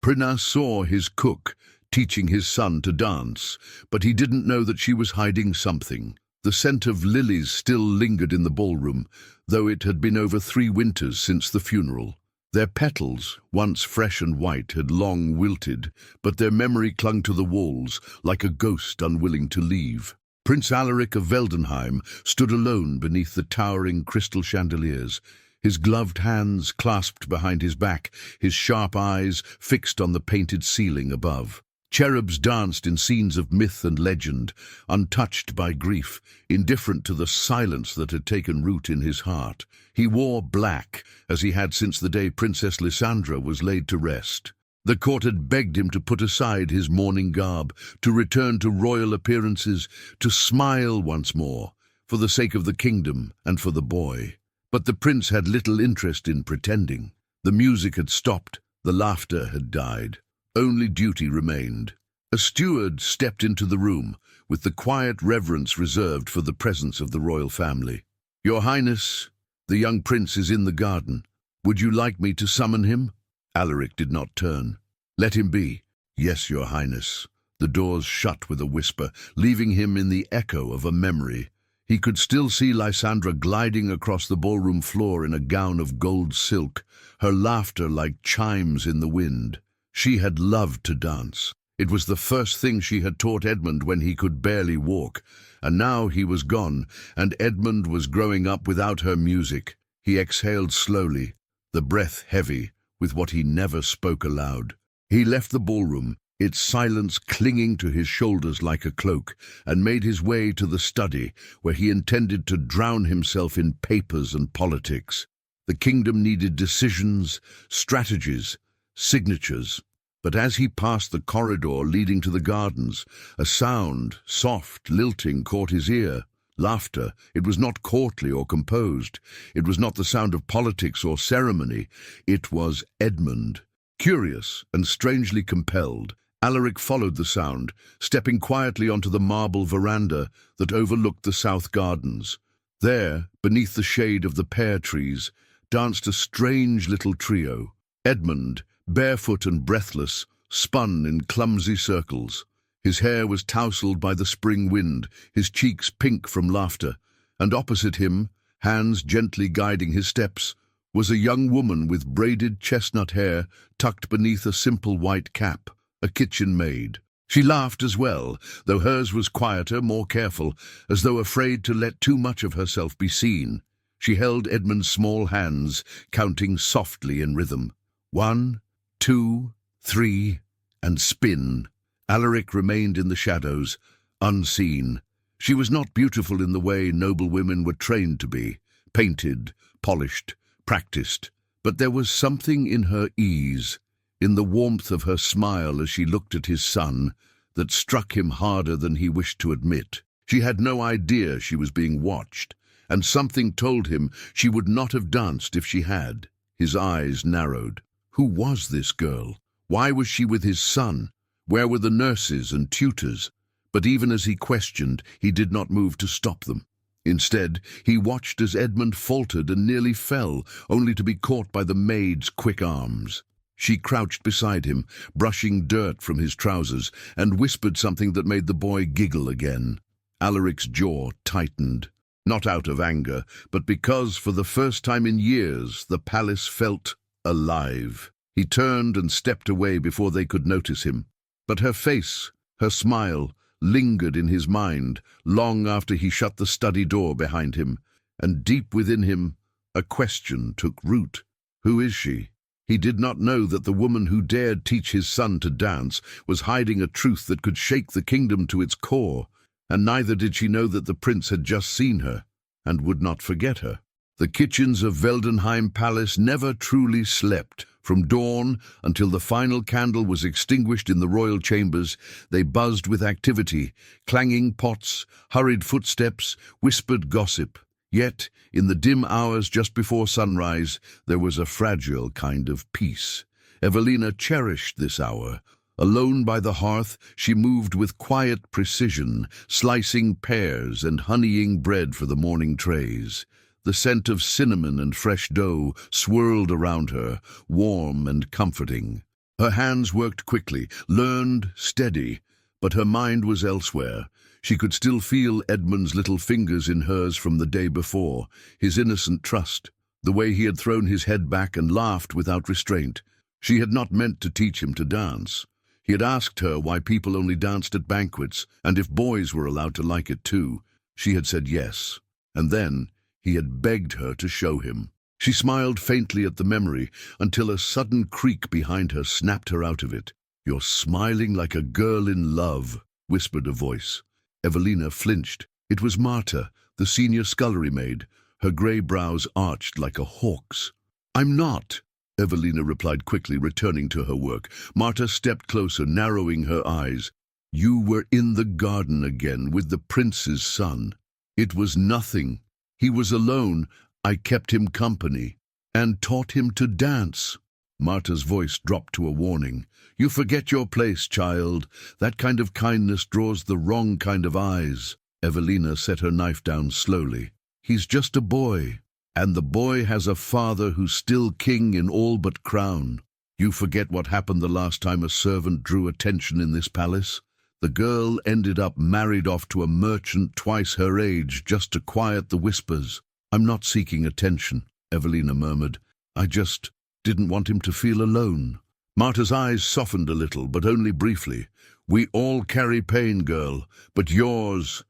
Prina saw his cook teaching his son to dance, but he didn't know that she was hiding something. The scent of lilies still lingered in the ballroom, though it had been over 3 winters since the funeral. Their petals, once fresh and white, had long wilted, but their memory clung to the walls like a ghost unwilling to leave. Prince Alaric of Veldenheim stood alone beneath the towering crystal chandeliers, his gloved hands clasped behind his back, his sharp eyes fixed on the painted ceiling above. Cherubs danced in scenes of myth and legend, untouched by grief, indifferent to the silence that had taken root in his heart. He wore black, as he had since the day Princess Lysandra was laid to rest. The court had begged him to put aside his mourning garb, to return to royal appearances, to smile once more, for the sake of the kingdom and for the boy. But the prince had little interest in pretending. The music had stopped, the laughter had died. Only duty remained. A steward stepped into the room, with the quiet reverence reserved for the presence of the royal family. "Your Highness, the young prince is in the garden. Would you like me to summon him?" Alaric did not turn. "Let him be." "Yes, Your Highness." The doors shut with a whisper, leaving him in the echo of a memory. He could still see Lysandra gliding across the ballroom floor in a gown of gold silk, her laughter like chimes in the wind. She had loved to dance. It was the first thing she had taught Edmund when he could barely walk, and now he was gone, and Edmund was growing up without her music. He exhaled slowly, the breath heavy, with what he never spoke aloud. He left the ballroom, its silence clinging to his shoulders like a cloak, and made his way to the study, where he intended to drown himself in papers and politics. The kingdom needed decisions, strategies, signatures. But as he passed the corridor leading to the gardens, a sound, soft, lilting, caught his ear. Laughter. It was not courtly or composed. It was not the sound of politics or ceremony. It was Edmund. Curious and strangely compelled, Alaric followed the sound, stepping quietly onto the marble veranda that overlooked the south gardens. There, beneath the shade of the pear trees, danced a strange little trio. Edmund, barefoot and breathless, spun in clumsy circles. His hair was tousled by the spring wind, his cheeks pink from laughter, and opposite him, hands gently guiding his steps, was a young woman with braided chestnut hair tucked beneath a simple white cap, a kitchen maid. She laughed as well, though hers was quieter, more careful, as though afraid to let too much of herself be seen. She held Edmund's small hands, counting softly in rhythm. 1, 2, 3, and spin. Alaric remained in the shadows, unseen. She was not beautiful in the way noble women were trained to be, painted, polished, practiced. But there was something in her ease, in the warmth of her smile as she looked at his son, that struck him harder than he wished to admit. She had no idea she was being watched, and something told him she would not have danced if she had. His eyes narrowed. Who was this girl? Why was she with his son? Where were the nurses and tutors? But even as he questioned, he did not move to stop them. Instead, he watched as Edmund faltered and nearly fell, only to be caught by the maid's quick arms. She crouched beside him, brushing dirt from his trousers, and whispered something that made the boy giggle again. Alaric's jaw tightened, not out of anger, but because, for the first time in years, the palace felt alive. He turned and stepped away before they could notice him. But her face, her smile, lingered in his mind long after he shut the study door behind him, and deep within him a question took root. Who is she? He did not know that the woman who dared teach his son to dance was hiding a truth that could shake the kingdom to its core, and neither did she know that the prince had just seen her, and would not forget her. The kitchens of Veldenheim Palace never truly slept. From dawn until the final candle was extinguished in the royal chambers, they buzzed with activity, clanging pots, hurried footsteps, whispered gossip. Yet, in the dim hours just before sunrise, there was a fragile kind of peace. Evelina cherished this hour. Alone by the hearth, she moved with quiet precision, slicing pears and honeying bread for the morning trays. The scent of cinnamon and fresh dough swirled around her, warm and comforting. Her hands worked quickly, learned, steady, but her mind was elsewhere. She could still feel Edmund's little fingers in hers from the day before, his innocent trust, the way he had thrown his head back and laughed without restraint. She had not meant to teach him to dance. He had asked her why people only danced at banquets, and if boys were allowed to like it too. She had said yes, and then he had begged her to show him. She smiled faintly at the memory until a sudden creak behind her snapped her out of it. "You're smiling like a girl in love," whispered a voice. Evelina flinched. It was Marta, the senior scullery maid, her grey brows arched like a hawk's. "I'm not," Evelina replied quickly, returning to her work. Marta stepped closer, narrowing her eyes. "You were in the garden again with the prince's son. It was nothing. He was alone. I kept him company and taught him to dance." Marta's voice dropped to a warning. "You forget your place, child. That kind of kindness draws the wrong kind of eyes." Evelina set her knife down slowly. "He's just a boy, and the boy has a father who's still king in all but crown. You forget what happened the last time a servant drew attention in this palace? The girl ended up married off to a merchant twice her age just to quiet the whispers." "I'm not seeking attention," Evelina murmured. "I just didn't want him to feel alone." Marta's eyes softened a little, but only briefly. "We all carry pain, girl, but yours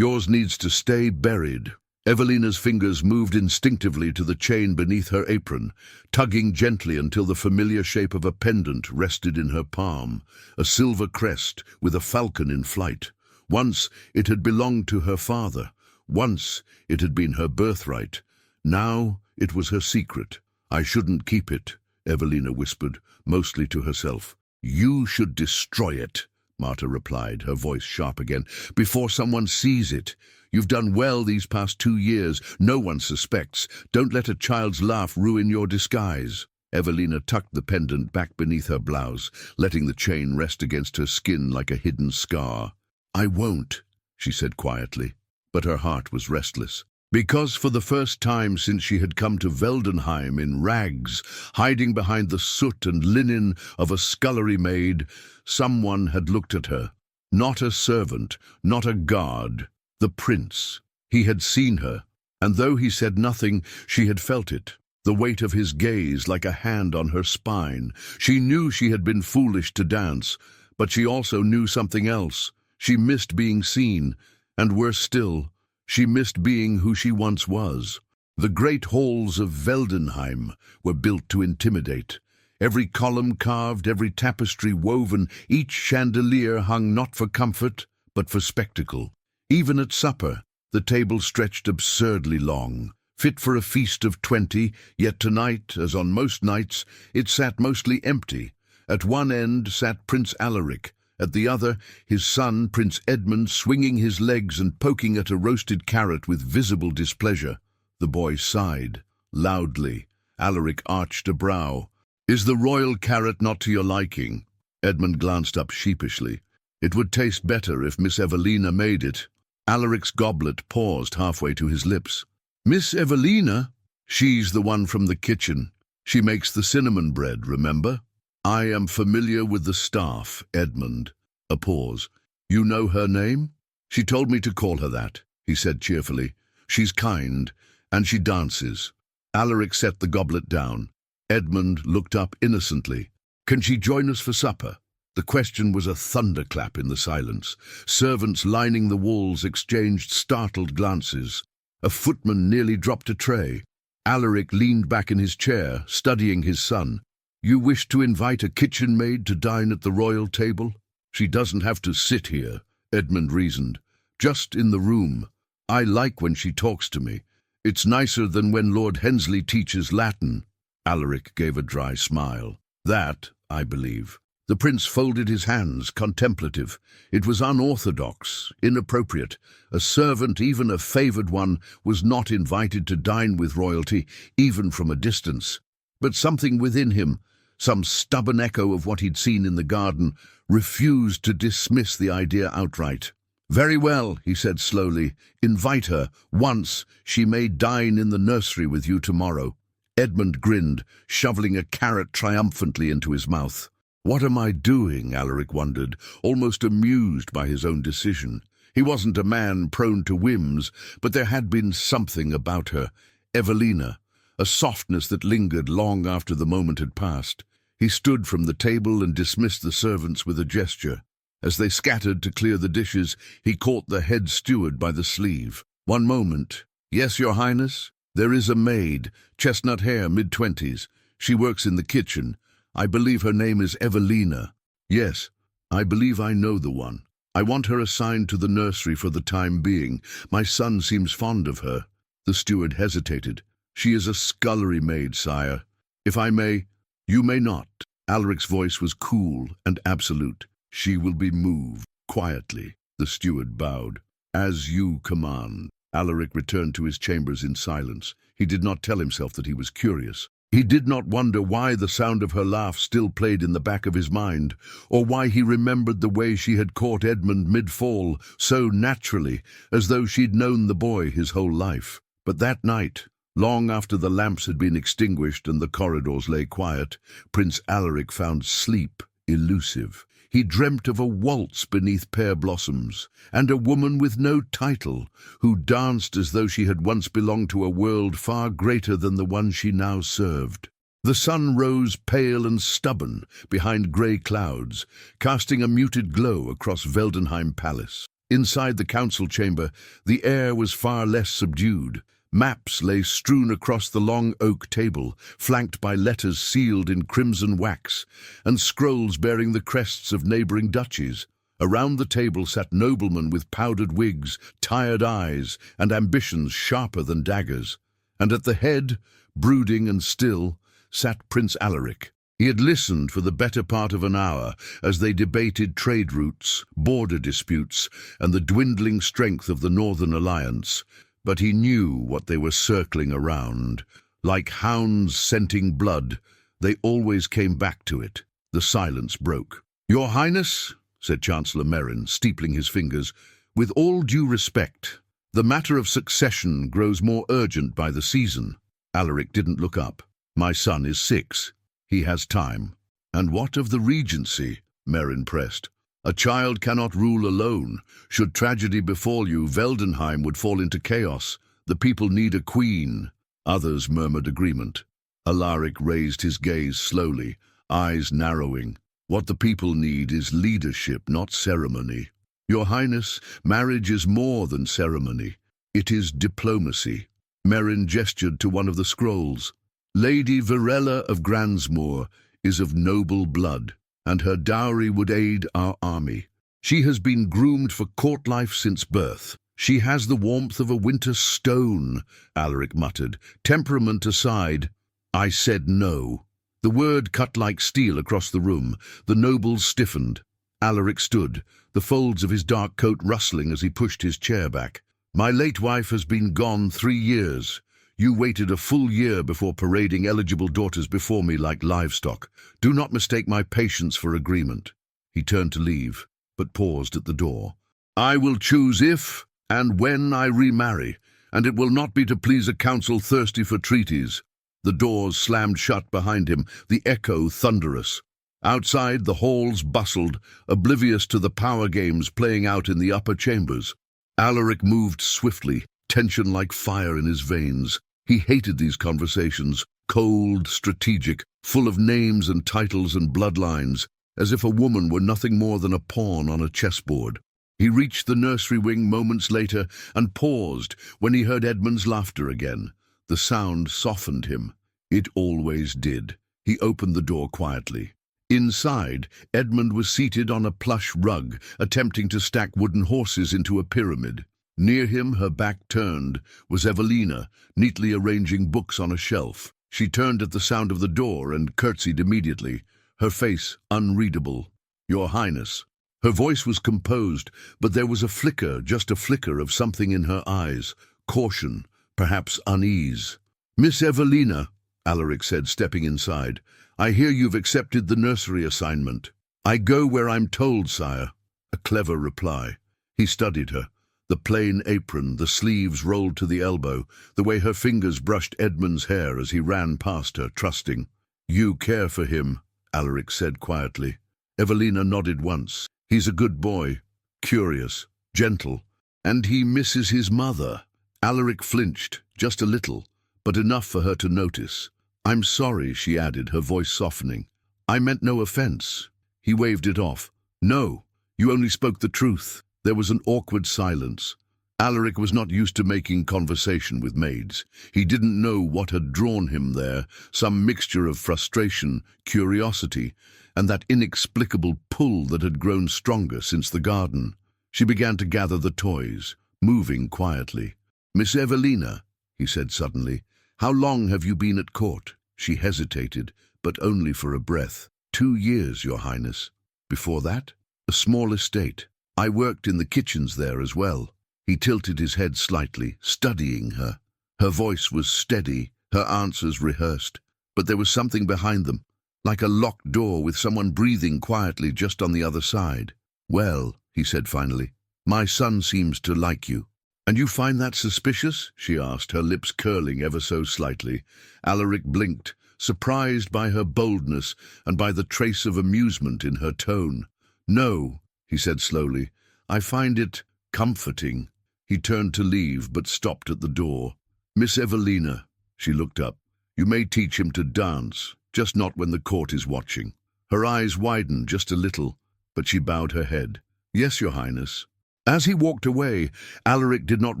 needs to stay buried." Evelina's fingers moved instinctively to the chain beneath her apron, tugging gently until the familiar shape of a pendant rested in her palm, a silver crest with a falcon in flight. Once it had belonged to her father. Once it had been her birthright. Now it was her secret. "I shouldn't keep it," Evelina whispered, mostly to herself. "You should destroy it," Marta replied, her voice sharp again, "before someone sees it. You've done well these past 2 years. No one suspects. Don't let a child's laugh ruin your disguise." Evelina tucked the pendant back beneath her blouse, letting the chain rest against her skin like a hidden scar. "I won't," she said quietly, but her heart was restless. Because for the first time since she had come to Veldenheim in rags, hiding behind the soot and linen of a scullery maid, someone had looked at her. Not a servant, not a guard. The prince. He had seen her, and though he said nothing, she had felt it. The weight of his gaze like a hand on her spine. She knew she had been foolish to dance, but she also knew something else. She missed being seen, and worse still, she missed being who she once was. The great halls of Veldenheim were built to intimidate. Every column carved, every tapestry woven, each chandelier hung not for comfort, but for spectacle. Even at supper, the table stretched absurdly long, fit for a feast of 20, yet tonight, as on most nights, it sat mostly empty. At one end sat Prince Alaric, at the other, his son, Prince Edmund, swinging his legs and poking at a roasted carrot with visible displeasure. The boy sighed, loudly. Alaric arched a brow. "Is the royal carrot not to your liking?" Edmund glanced up sheepishly. "It would taste better if Miss Evelina made it." Alaric's goblet paused halfway to his lips. "Miss Evelina? She's the one from the kitchen. She makes the cinnamon bread, remember?" "I am familiar with the staff, Edmund." A pause. "You know her name?" "She told me to call her that," he said cheerfully. "She's kind, and she dances." Alaric set the goblet down. Edmund looked up innocently. "Can she join us for supper?" The question was a thunderclap in the silence. Servants lining the walls exchanged startled glances. A footman nearly dropped a tray. Alaric leaned back in his chair, studying his son. "You wish to invite a kitchen maid to dine at the royal table?" "She doesn't have to sit here," Edmund reasoned. "Just in the room. I like when she talks to me. It's nicer than when Lord Hensley teaches Latin." Alaric gave a dry smile. "That, I believe." The prince folded his hands, contemplative. It was unorthodox, inappropriate. A servant, even a favoured one, was not invited to dine with royalty, even from a distance. But something within him, some stubborn echo of what he'd seen in the garden, refused to dismiss the idea outright. "Very well," he said slowly. "Invite her. Once she may dine in the nursery with you tomorrow." Edmund grinned, shoveling a carrot triumphantly into his mouth. What am I doing? Alaric wondered, almost amused by his own decision. He wasn't a man prone to whims, but there had been something about her, Evelina, a softness that lingered long after the moment had passed. He stood from the table and dismissed the servants with a gesture. As they scattered to clear the dishes, he caught the head steward by the sleeve. "One moment. Yes, Your Highness? There is a maid, chestnut hair, mid-20s. She works in the kitchen. I believe her name is Evelina." "Yes, I believe I know the one. I want her assigned to the nursery for the time being. My son seems fond of her." The steward hesitated. "She is a scullery maid, sire. If I may—" "You may not." Alaric's voice was cool and absolute. "She will be moved quietly." The steward bowed. "As you command." Alaric returned to his chambers in silence. He did not tell himself that he was curious. He did not wonder why the sound of her laugh still played in the back of his mind, or why he remembered the way she had caught Edmund mid-fall so naturally, as though she'd known the boy his whole life. But that night, long after the lamps had been extinguished and the corridors lay quiet, Prince Alaric found sleep elusive. He dreamt of a waltz beneath pear blossoms, and a woman with no title, who danced as though she had once belonged to a world far greater than the one she now served. The sun rose pale and stubborn behind grey clouds, casting a muted glow across Veldenheim Palace. Inside the council chamber, the air was far less subdued. Maps lay strewn across the long oak table, flanked by letters sealed in crimson wax, and scrolls bearing the crests of neighbouring duchies. Around the table sat noblemen with powdered wigs, tired eyes, and ambitions sharper than daggers. And at the head, brooding and still, sat Prince Alaric. He had listened for the better part of an hour as they debated trade routes, border disputes, and the dwindling strength of the Northern Alliance. But he knew what they were circling around. Like hounds scenting blood, they always came back to it. The silence broke. "Your Highness," said Chancellor Merrin, steepling his fingers, "with all due respect, the matter of succession grows more urgent by the season." Alaric didn't look up. "My son is 6. He has time." "And what of the regency?" Merrin pressed. "A child cannot rule alone. Should tragedy befall you, Veldenheim would fall into chaos. The people need a queen." Others murmured agreement. Alaric raised his gaze slowly, eyes narrowing. "What the people need is leadership, not ceremony. Your Highness, marriage is more than ceremony. It is diplomacy." Merrin gestured to one of the scrolls. "Lady Virella of Gransmoor is of noble blood, and her dowry would aid our army. She has been groomed for court life since birth. She has the warmth of a winter stone," Alaric muttered. "Temperament aside." "I said no." The word cut like steel across the room. The nobles stiffened. Alaric stood, the folds of his dark coat rustling as he pushed his chair back. "My late wife has been gone 3 years. You waited a full year before parading eligible daughters before me like livestock. Do not mistake my patience for agreement." He turned to leave, but paused at the door. "I will choose if and when I remarry, and it will not be to please a council thirsty for treaties." The doors slammed shut behind him, the echo thunderous. Outside, the halls bustled, oblivious to the power games playing out in the upper chambers. Alaric moved swiftly, tension like fire in his veins. He hated these conversations, cold, strategic, full of names and titles and bloodlines, as if a woman were nothing more than a pawn on a chessboard. He reached the nursery wing moments later and paused when he heard Edmund's laughter again. The sound softened him. It always did. He opened the door quietly. Inside, Edmund was seated on a plush rug, attempting to stack wooden horses into a pyramid. Near him, her back turned, was Evelina, neatly arranging books on a shelf. She turned at the sound of the door and curtsied immediately, her face unreadable. "Your Highness." Her voice was composed, but there was a flicker, just a flicker of something in her eyes, caution, perhaps unease. "Miss Evelina," Alaric said, stepping inside, "I hear you've accepted the nursery assignment." "I go where I'm told, sire." A clever reply. He studied her. The plain apron, the sleeves rolled to the elbow, the way her fingers brushed Edmund's hair as he ran past her, trusting. "You care for him." Alaric said quietly. Evelina nodded once. He's a good boy, curious, gentle, and he misses his mother. Alaric flinched, just a little, but enough for her to notice. I'm sorry, she added, her voice softening. I meant no offense. He waved it off. No, you only spoke the truth. There was an awkward silence. Alaric was not used to making conversation with maids. He didn't know what had drawn him there, some mixture of frustration, curiosity, and that inexplicable pull that had grown stronger since the garden. She began to gather the toys, moving quietly. Miss Evelina, he said suddenly, how long have you been at court? She hesitated, but only for a breath. 2 years, Your Highness. Before that, a small estate. I worked in the kitchens there as well. He tilted his head slightly, studying her. Her voice was steady, her answers rehearsed, but there was something behind them, like a locked door with someone breathing quietly just on the other side. Well, he said finally, my son seems to like you. And you find that suspicious? She asked, her lips curling ever so slightly. Alaric blinked, surprised by her boldness and by the trace of amusement in her tone. No, he said slowly, I find it comforting. He turned to leave, but stopped at the door. Miss Evelina, she looked up, you may teach him to dance, just not when the court is watching. Her eyes widened just a little, but she bowed her head. Yes, Your Highness. As he walked away, Alaric did not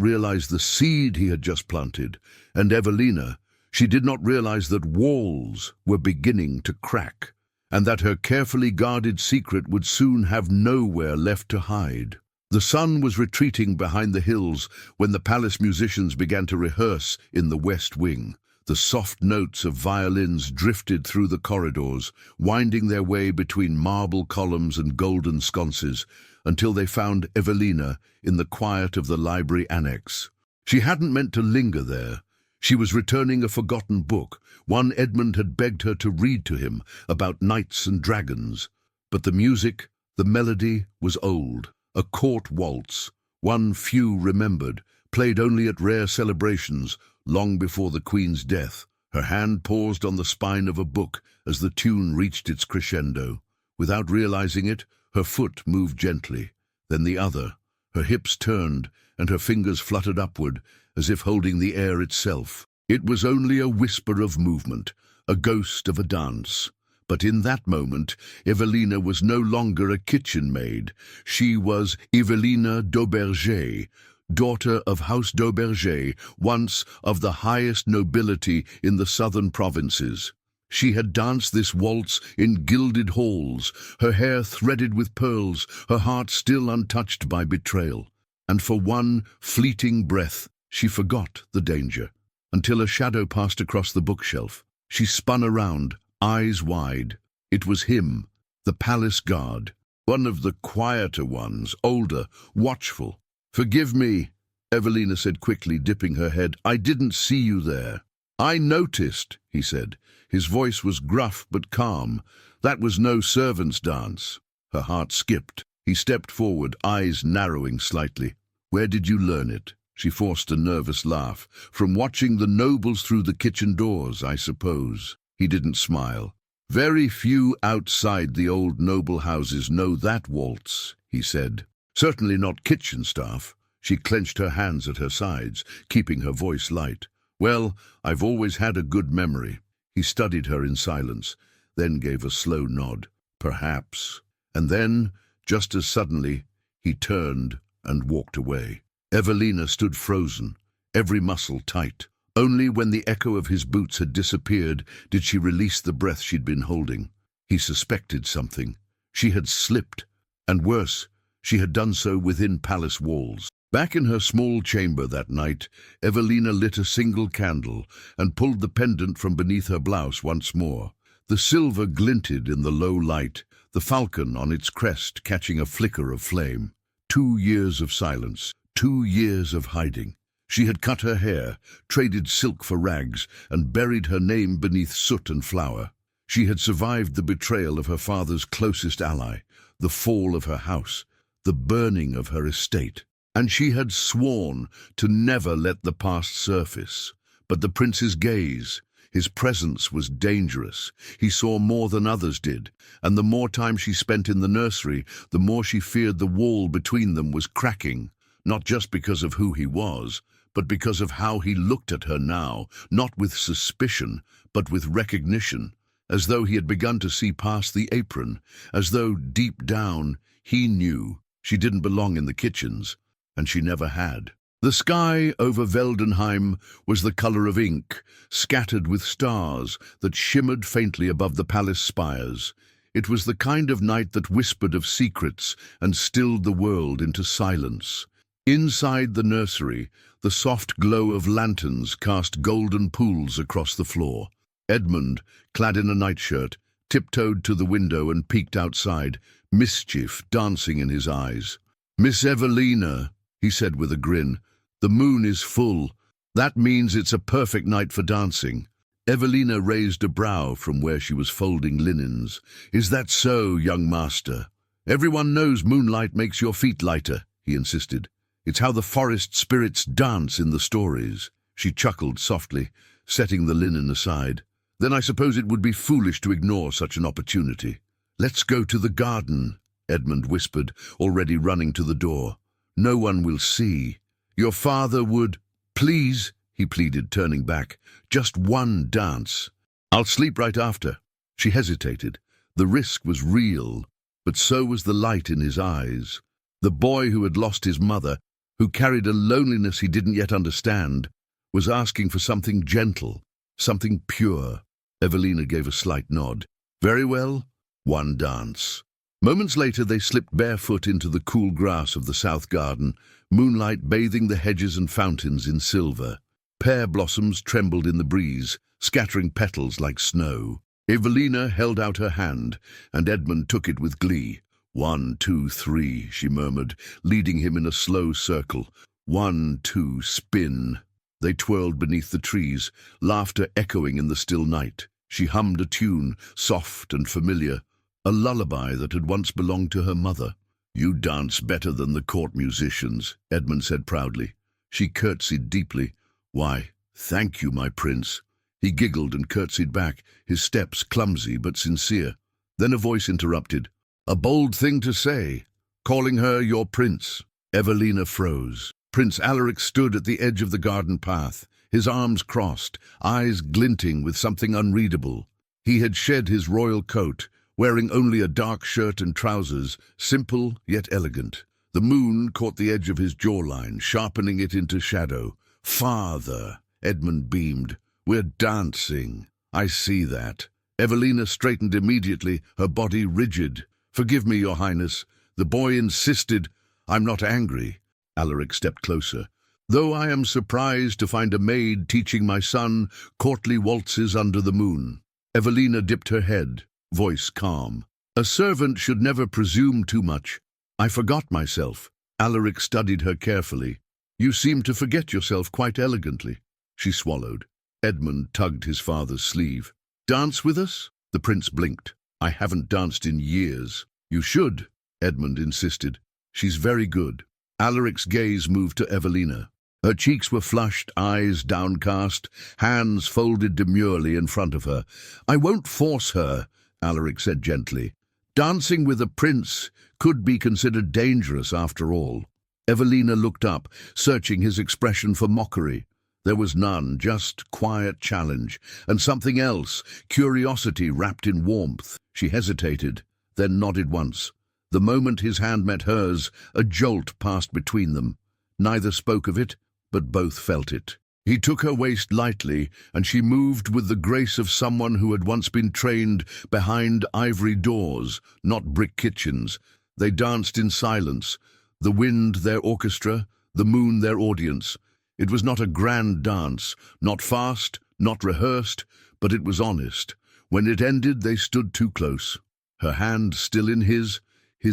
realize the seed he had just planted, and Evelina, she did not realize that walls were beginning to crack, and that her carefully guarded secret would soon have nowhere left to hide. The sun was retreating behind the hills when the palace musicians began to rehearse in the west wing. The soft notes of violins drifted through the corridors, winding their way between marble columns and golden sconces, until they found Evelina in the quiet of the library annex. She hadn't meant to linger there. She was returning a forgotten book, one Edmund had begged her to read to him, about knights and dragons. But the music, the melody, was old. A court waltz, one few remembered, played only at rare celebrations, long before the Queen's death. Her hand paused on the spine of a book as the tune reached its crescendo. Without realizing it, her foot moved gently, then the other. Her hips turned, and her fingers fluttered upward, as if holding the air itself. It was only a whisper of movement, a ghost of a dance. But in that moment, Evelina was no longer a kitchen maid. She was Evelina d'Auberger, daughter of House d'Auberger, once of the highest nobility in the southern provinces. She had danced this waltz in gilded halls, her hair threaded with pearls, her heart still untouched by betrayal. And for one fleeting breath, she forgot the danger, until a shadow passed across the bookshelf. She spun around, eyes wide. It was him, the palace guard, one of the quieter ones, older, watchful. Forgive me, Evelina said quickly, dipping her head. I didn't see you there. I noticed, he said. His voice was gruff but calm. That was no servant's dance. Her heart skipped. He stepped forward, eyes narrowing slightly. Where did you learn it? She forced a nervous laugh. From watching the nobles through the kitchen doors, I suppose. He didn't smile. Very few outside the old noble houses know that waltz, he said. Certainly not kitchen staff. She clenched her hands at her sides, keeping her voice light. Well, I've always had a good memory. He studied her in silence, then gave a slow nod. Perhaps. And then, just as suddenly, he turned and walked away. Evelina stood frozen, every muscle tight. Only when the echo of his boots had disappeared did she release the breath she'd been holding. He suspected something. She had slipped, and worse, she had done so within palace walls. Back in her small chamber that night, Evelina lit a single candle and pulled the pendant from beneath her blouse once more. The silver glinted in the low light, the falcon on its crest catching a flicker of flame. 2 years of silence, 2 years of hiding. She had cut her hair, traded silk for rags, and buried her name beneath soot and flour. She had survived the betrayal of her father's closest ally, the fall of her house, the burning of her estate. And she had sworn to never let the past surface. But the prince's gaze, His presence was dangerous. He saw more than others did, and the more time she spent in the nursery, the more she feared the wall between them was cracking, not just because of who he was, but because of how he looked at her now, not with suspicion, but with recognition, as though he had begun to see past the apron, as though, deep down, he knew she didn't belong in the kitchens, and she never had. The sky over Veldenheim was the color of ink, scattered with stars that shimmered faintly above the palace spires. It was the kind of night that whispered of secrets and stilled the world into silence. Inside the nursery, the soft glow of lanterns cast golden pools across the floor. Edmund, clad in a nightshirt, tiptoed to the window and peeked outside, mischief dancing in his eyes. "Miss Evelina," he said with a grin, "the moon is full. That means it's a perfect night for dancing." Evelina raised a brow from where she was folding linens. "Is that so, young master?" "Everyone knows moonlight makes your feet lighter," he insisted. "It's how the forest spirits dance in the stories." She chuckled softly, setting the linen aside. "Then I suppose it would be foolish to ignore such an opportunity." "Let's go to the garden," Edmund whispered, already running to the door. "No one will see. Your father would—" "Please," he pleaded, turning back. "Just one dance." "I'll sleep right after." She hesitated. The risk was real, but so was the light in his eyes. The boy who had lost his mother, who carried a loneliness he didn't yet understand, was asking for something gentle, something pure. Evelina gave a slight nod. "Very well, one dance." Moments later they slipped barefoot into the cool grass of the south garden, moonlight bathing the hedges and fountains in silver. Pear blossoms trembled in the breeze, scattering petals like snow. Evelina held out her hand, and Edmund took it with glee. "1, 2, 3, she murmured, leading him in a slow circle. 1, 2, spin." They twirled beneath the trees, laughter echoing in the still night. She hummed a tune, soft and familiar, a lullaby that had once belonged to her mother. "You dance better than the court musicians," Edmund said proudly. She curtsied deeply. "Why, thank you, my prince." He giggled and curtsied back, his steps clumsy but sincere. Then a voice interrupted. "A bold thing to say, calling her your prince." Evelina froze. Prince Alaric stood at the edge of the garden path, his arms crossed, eyes glinting with something unreadable. He had shed his royal coat, wearing only a dark shirt and trousers, simple yet elegant. The moon caught the edge of his jawline, sharpening it into shadow. "Father," Edmund beamed, "we're dancing." "I see that." Evelina straightened immediately, her body rigid. "Forgive me, your highness. The boy insisted." "I'm not angry." Alaric stepped closer. "Though I am surprised to find a maid teaching my son courtly waltzes under the moon." Evelina dipped her head, voice calm. "A servant should never presume too much. I forgot myself." Alaric studied her carefully. "You seem to forget yourself quite elegantly." She swallowed. Edmund tugged his father's sleeve. "Dance with us?" The prince blinked. "I haven't danced in years." "You should," Edmund insisted. "She's very good." Alaric's gaze moved to Evelina. Her cheeks were flushed, eyes downcast, hands folded demurely in front of her. "I won't force her," Alaric said gently. "Dancing with a prince could be considered dangerous after all." Evelina looked up, searching his expression for mockery. There was none, just quiet challenge, and something else, curiosity wrapped in warmth. She hesitated, then nodded once. The moment his hand met hers, a jolt passed between them. Neither spoke of it, but both felt it. He took her waist lightly, and she moved with the grace of someone who had once been trained behind ivory doors, not brick kitchens. They danced in silence, the wind their orchestra, the moon their audience. It was not a grand dance, not fast, not rehearsed, but it was honest. When it ended, they stood too close. Her hand still in his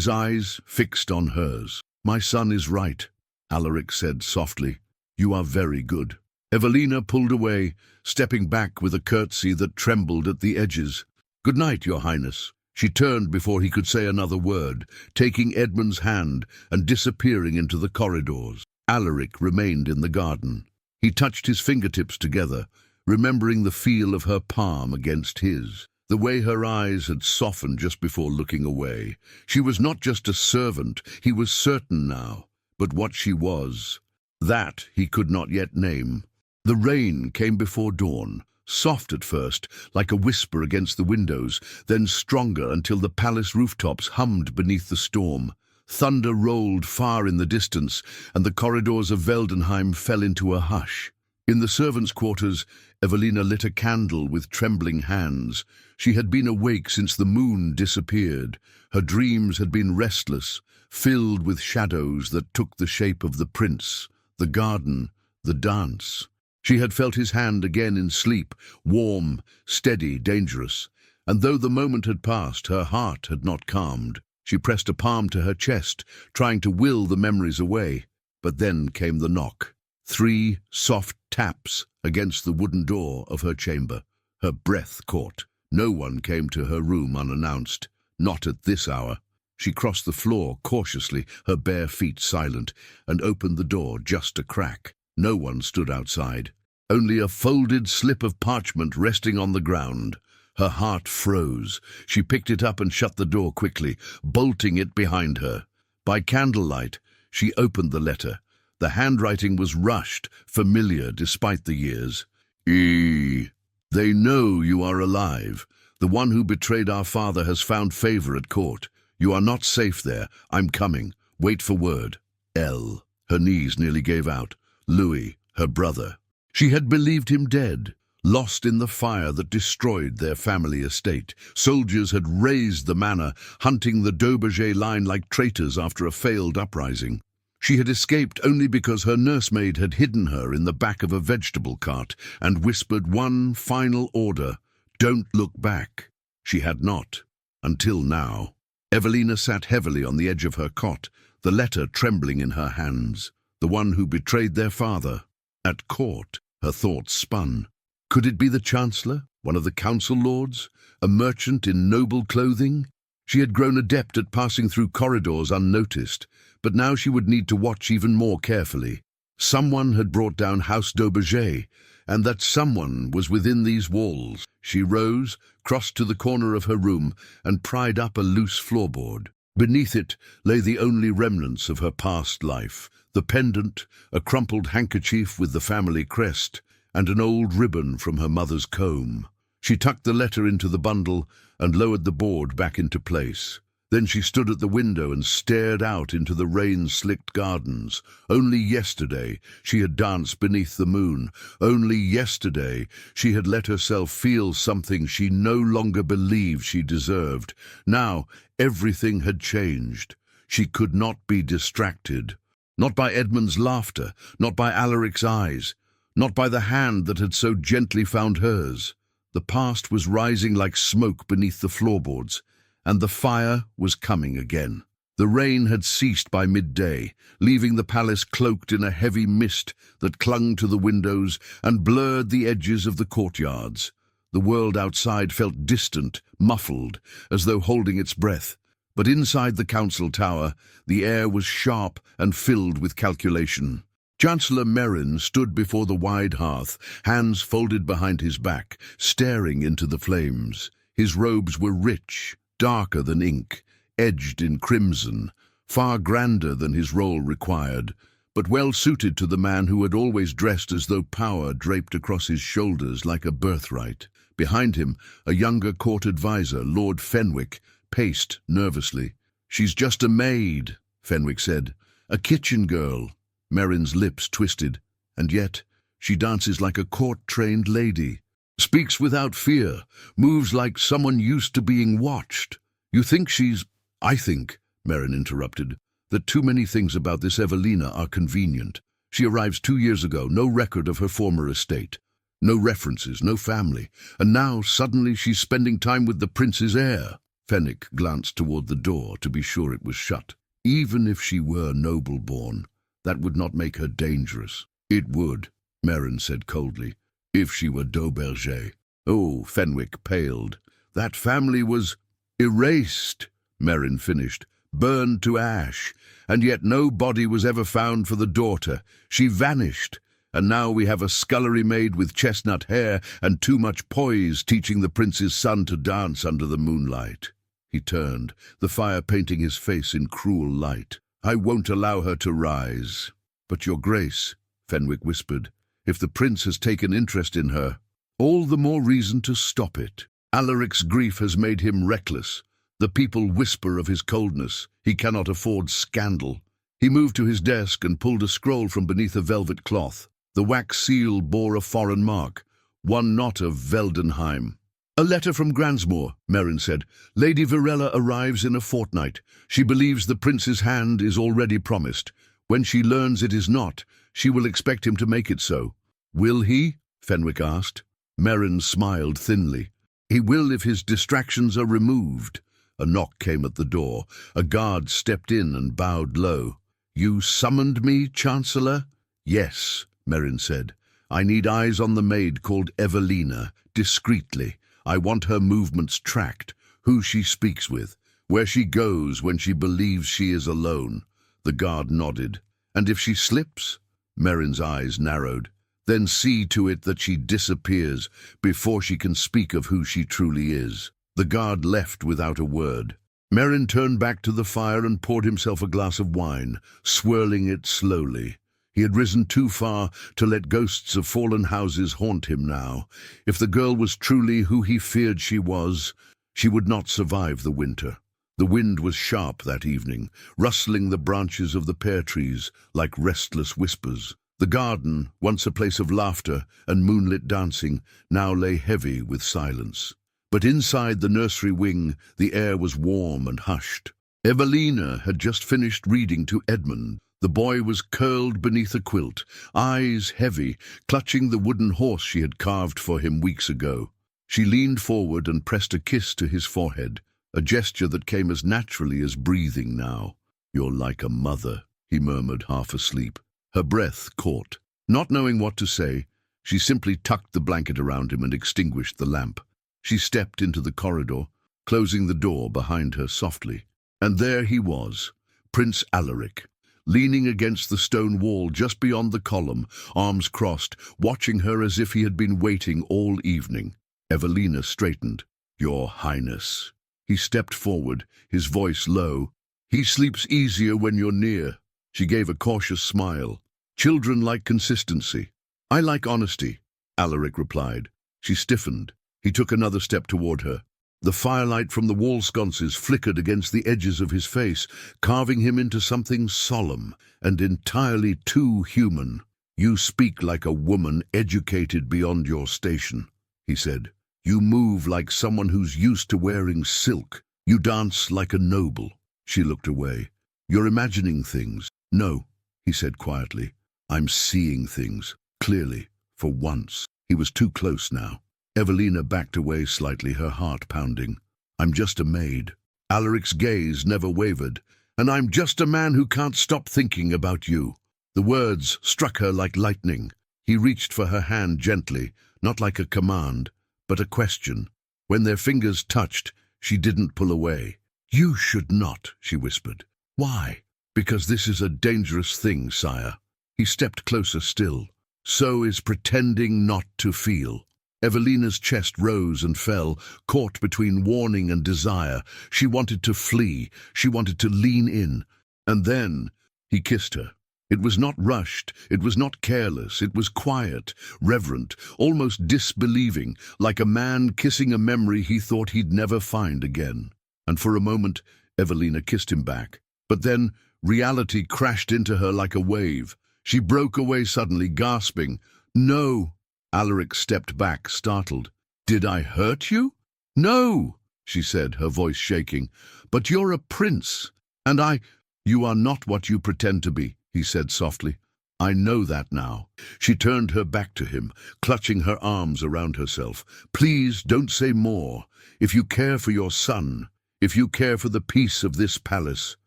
eyes fixed on hers. "My son is right," Alaric said softly. "You are very good." Evelina pulled away, stepping back with a curtsy that trembled at the edges. "Good night, your highness." She turned before he could say another word, taking Edmund's hand and disappearing into the corridors. Alaric remained in the garden. He touched his fingertips together, remembering the feel of her palm against his, the way her eyes had softened just before looking away. She was not just a servant, he was certain now, but what she was, that he could not yet name. The rain came before dawn, soft at first, like a whisper against the windows, then stronger until the palace rooftops hummed beneath the storm. Thunder rolled far in the distance, and the corridors of Veldenheim fell into a hush. In the servants' quarters, Evelina lit a candle with trembling hands. She had been awake since the moon disappeared. Her dreams had been restless, filled with shadows that took the shape of the prince, the garden, the dance. She had felt his hand again in sleep, warm, steady, dangerous. And though the moment had passed, her heart had not calmed. She pressed a palm to her chest, trying to will the memories away. But then came the knock. 3 soft taps against the wooden door of her chamber. Her breath caught. No one came to her room unannounced. Not at this hour. She crossed the floor cautiously, her bare feet silent, and opened the door just a crack. No one stood outside. Only a folded slip of parchment resting on the ground. Her heart froze. She picked it up and shut the door quickly, bolting it behind her. By candlelight, she opened the letter. The handwriting was rushed, familiar despite the years. They know you are alive. The one who betrayed our father has found favor at court. You are not safe there. I'm coming. Wait for word. L. Her knees nearly gave out. Louis, her brother. She had believed him dead, lost in the fire that destroyed their family estate. Soldiers had razed the manor, hunting the Dauberger line like traitors after a failed uprising. She had escaped only because her nursemaid had hidden her in the back of a vegetable cart and whispered one final order, "Don't look back." She had not, until now. Evelina sat heavily on the edge of her cot, the letter trembling in her hands. The one who betrayed their father. At court, her thoughts spun. Could it be the Chancellor, one of the council lords, a merchant in noble clothing? She had grown adept at passing through corridors unnoticed, but now she would need to watch even more carefully. Someone had brought down House Dauberger, and that someone was within these walls. She rose, crossed to the corner of her room, and pried up a loose floorboard. Beneath it lay the only remnants of her past life, the pendant, a crumpled handkerchief with the family crest, and an old ribbon from her mother's comb. She tucked the letter into the bundle and lowered the board back into place. Then she stood at the window and stared out into the rain-slicked gardens. Only yesterday she had danced beneath the moon. Only yesterday she had let herself feel something she no longer believed she deserved. Now everything had changed. She could not be distracted. Not by Edmund's laughter, not by Alaric's eyes, not by the hand that had so gently found hers. The past was rising like smoke beneath the floorboards, and the fire was coming again. The rain had ceased by midday, leaving the palace cloaked in a heavy mist that clung to the windows and blurred the edges of the courtyards. The world outside felt distant, muffled, as though holding its breath. But inside the council tower, the air was sharp and filled with calculation. Chancellor Merrin stood before the wide hearth, hands folded behind his back, staring into the flames. His robes were rich, darker than ink, edged in crimson, far grander than his role required, but well suited to the man who had always dressed as though power draped across his shoulders like a birthright. Behind him, a younger court adviser, Lord Fenwick, paced nervously. "She's just a maid," Fenwick said. "A kitchen girl." Merrin's lips twisted. "And yet, she dances like a court-trained lady. Speaks without fear, moves like someone used to being watched. You think she's—" "I think," Merrin interrupted, "that too many things about this Evelina are convenient. She arrives 2 years ago, no record of her former estate. No references, no family. And now, suddenly, she's spending time with the prince's heir." Fenwick glanced toward the door to be sure it was shut. "Even if she were noble-born, that would not make her dangerous." "It would," Merrin said coldly, "if she were Dauberger." "Oh," Fenwick paled. "That family was erased," Merrin finished, "burned to ash, and yet no body was ever found for the daughter. She vanished, And now we have a scullery maid with chestnut hair and too much poise teaching the prince's son to dance under the moonlight. He turned, the fire painting his face in cruel light. I won't allow her to rise. But your grace, Fenwick whispered, if the prince has taken interest in her, all the more reason to stop it. Alaric's grief has made him reckless. The people whisper of his coldness. He cannot afford scandal. He moved to his desk and pulled a scroll from beneath a velvet cloth. The wax seal bore a foreign mark, one not of Veldenheim. A letter from Gransmore, Merrin said. Lady Virella arrives in a fortnight. She believes the prince's hand is already promised. When she learns it is not, she will expect him to make it so. Will he? Fenwick asked. Merrin smiled thinly. He will if his distractions are removed. A knock came at the door. A guard stepped in and bowed low. You summoned me, Chancellor? Yes, Merrin said. I need eyes on the maid called Evelina, discreetly. I want her movements tracked, who she speaks with, where she goes when she believes she is alone. The guard nodded. And if she slips? Merrin's eyes narrowed. Then see to it that she disappears before she can speak of who she truly is. The guard left without a word. Merrin turned back to the fire and poured himself a glass of wine, swirling it slowly. He had risen too far to let ghosts of fallen houses haunt him now. If the girl was truly who he feared she was, she would not survive the winter. The wind was sharp that evening, rustling the branches of the pear trees like restless whispers. The garden, once a place of laughter and moonlit dancing, now lay heavy with silence. But inside the nursery wing, the air was warm and hushed. Evelina had just finished reading to Edmund. The boy was curled beneath a quilt, eyes heavy, clutching the wooden horse she had carved for him weeks ago. She leaned forward and pressed a kiss to his forehead, a gesture that came as naturally as breathing now. You're like a mother, he murmured, half asleep. Her breath caught. Not knowing what to say, she simply tucked the blanket around him and extinguished the lamp. She stepped into the corridor, closing the door behind her softly. And there he was, Prince Alaric, leaning against the stone wall just beyond the column, arms crossed, watching her as if he had been waiting all evening. Evelina straightened. Your Highness. He stepped forward, his voice low. He sleeps easier when you're near. She gave a cautious smile. Children like consistency. I like honesty, Alaric replied. She stiffened. He took another step toward her. The firelight from the wall sconces flickered against the edges of his face, carving him into something solemn and entirely too human. You speak like a woman educated beyond your station, he said. You move like someone who's used to wearing silk. You dance like a noble. She looked away. You're imagining things. No, he said quietly. I'm seeing things, clearly, for once. He was too close now. Evelina backed away slightly, her heart pounding. I'm just a maid. Alaric's gaze never wavered. And I'm just a man who can't stop thinking about you. The words struck her like lightning. He reached for her hand gently, not like a command, but a question. When their fingers touched, she didn't pull away. You should not, she whispered. Why? Because this is a dangerous thing, sire. He stepped closer still. So is pretending not to feel. Evelina's chest rose and fell, caught between warning and desire. She wanted to flee. She wanted to lean in. And then he kissed her. It was not rushed. It was not careless. It was quiet, reverent, almost disbelieving, like a man kissing a memory he thought he'd never find again. And for a moment, Evelina kissed him back. But then reality crashed into her like a wave. She broke away suddenly, gasping, No! Alaric stepped back, startled. Did I hurt you? No, she said, her voice shaking. But you're a prince, and You are not what you pretend to be, he said softly. I know that now. She turned her back to him, clutching her arms around herself. Please don't say more. If you care for your son, if you care for the peace of this palace,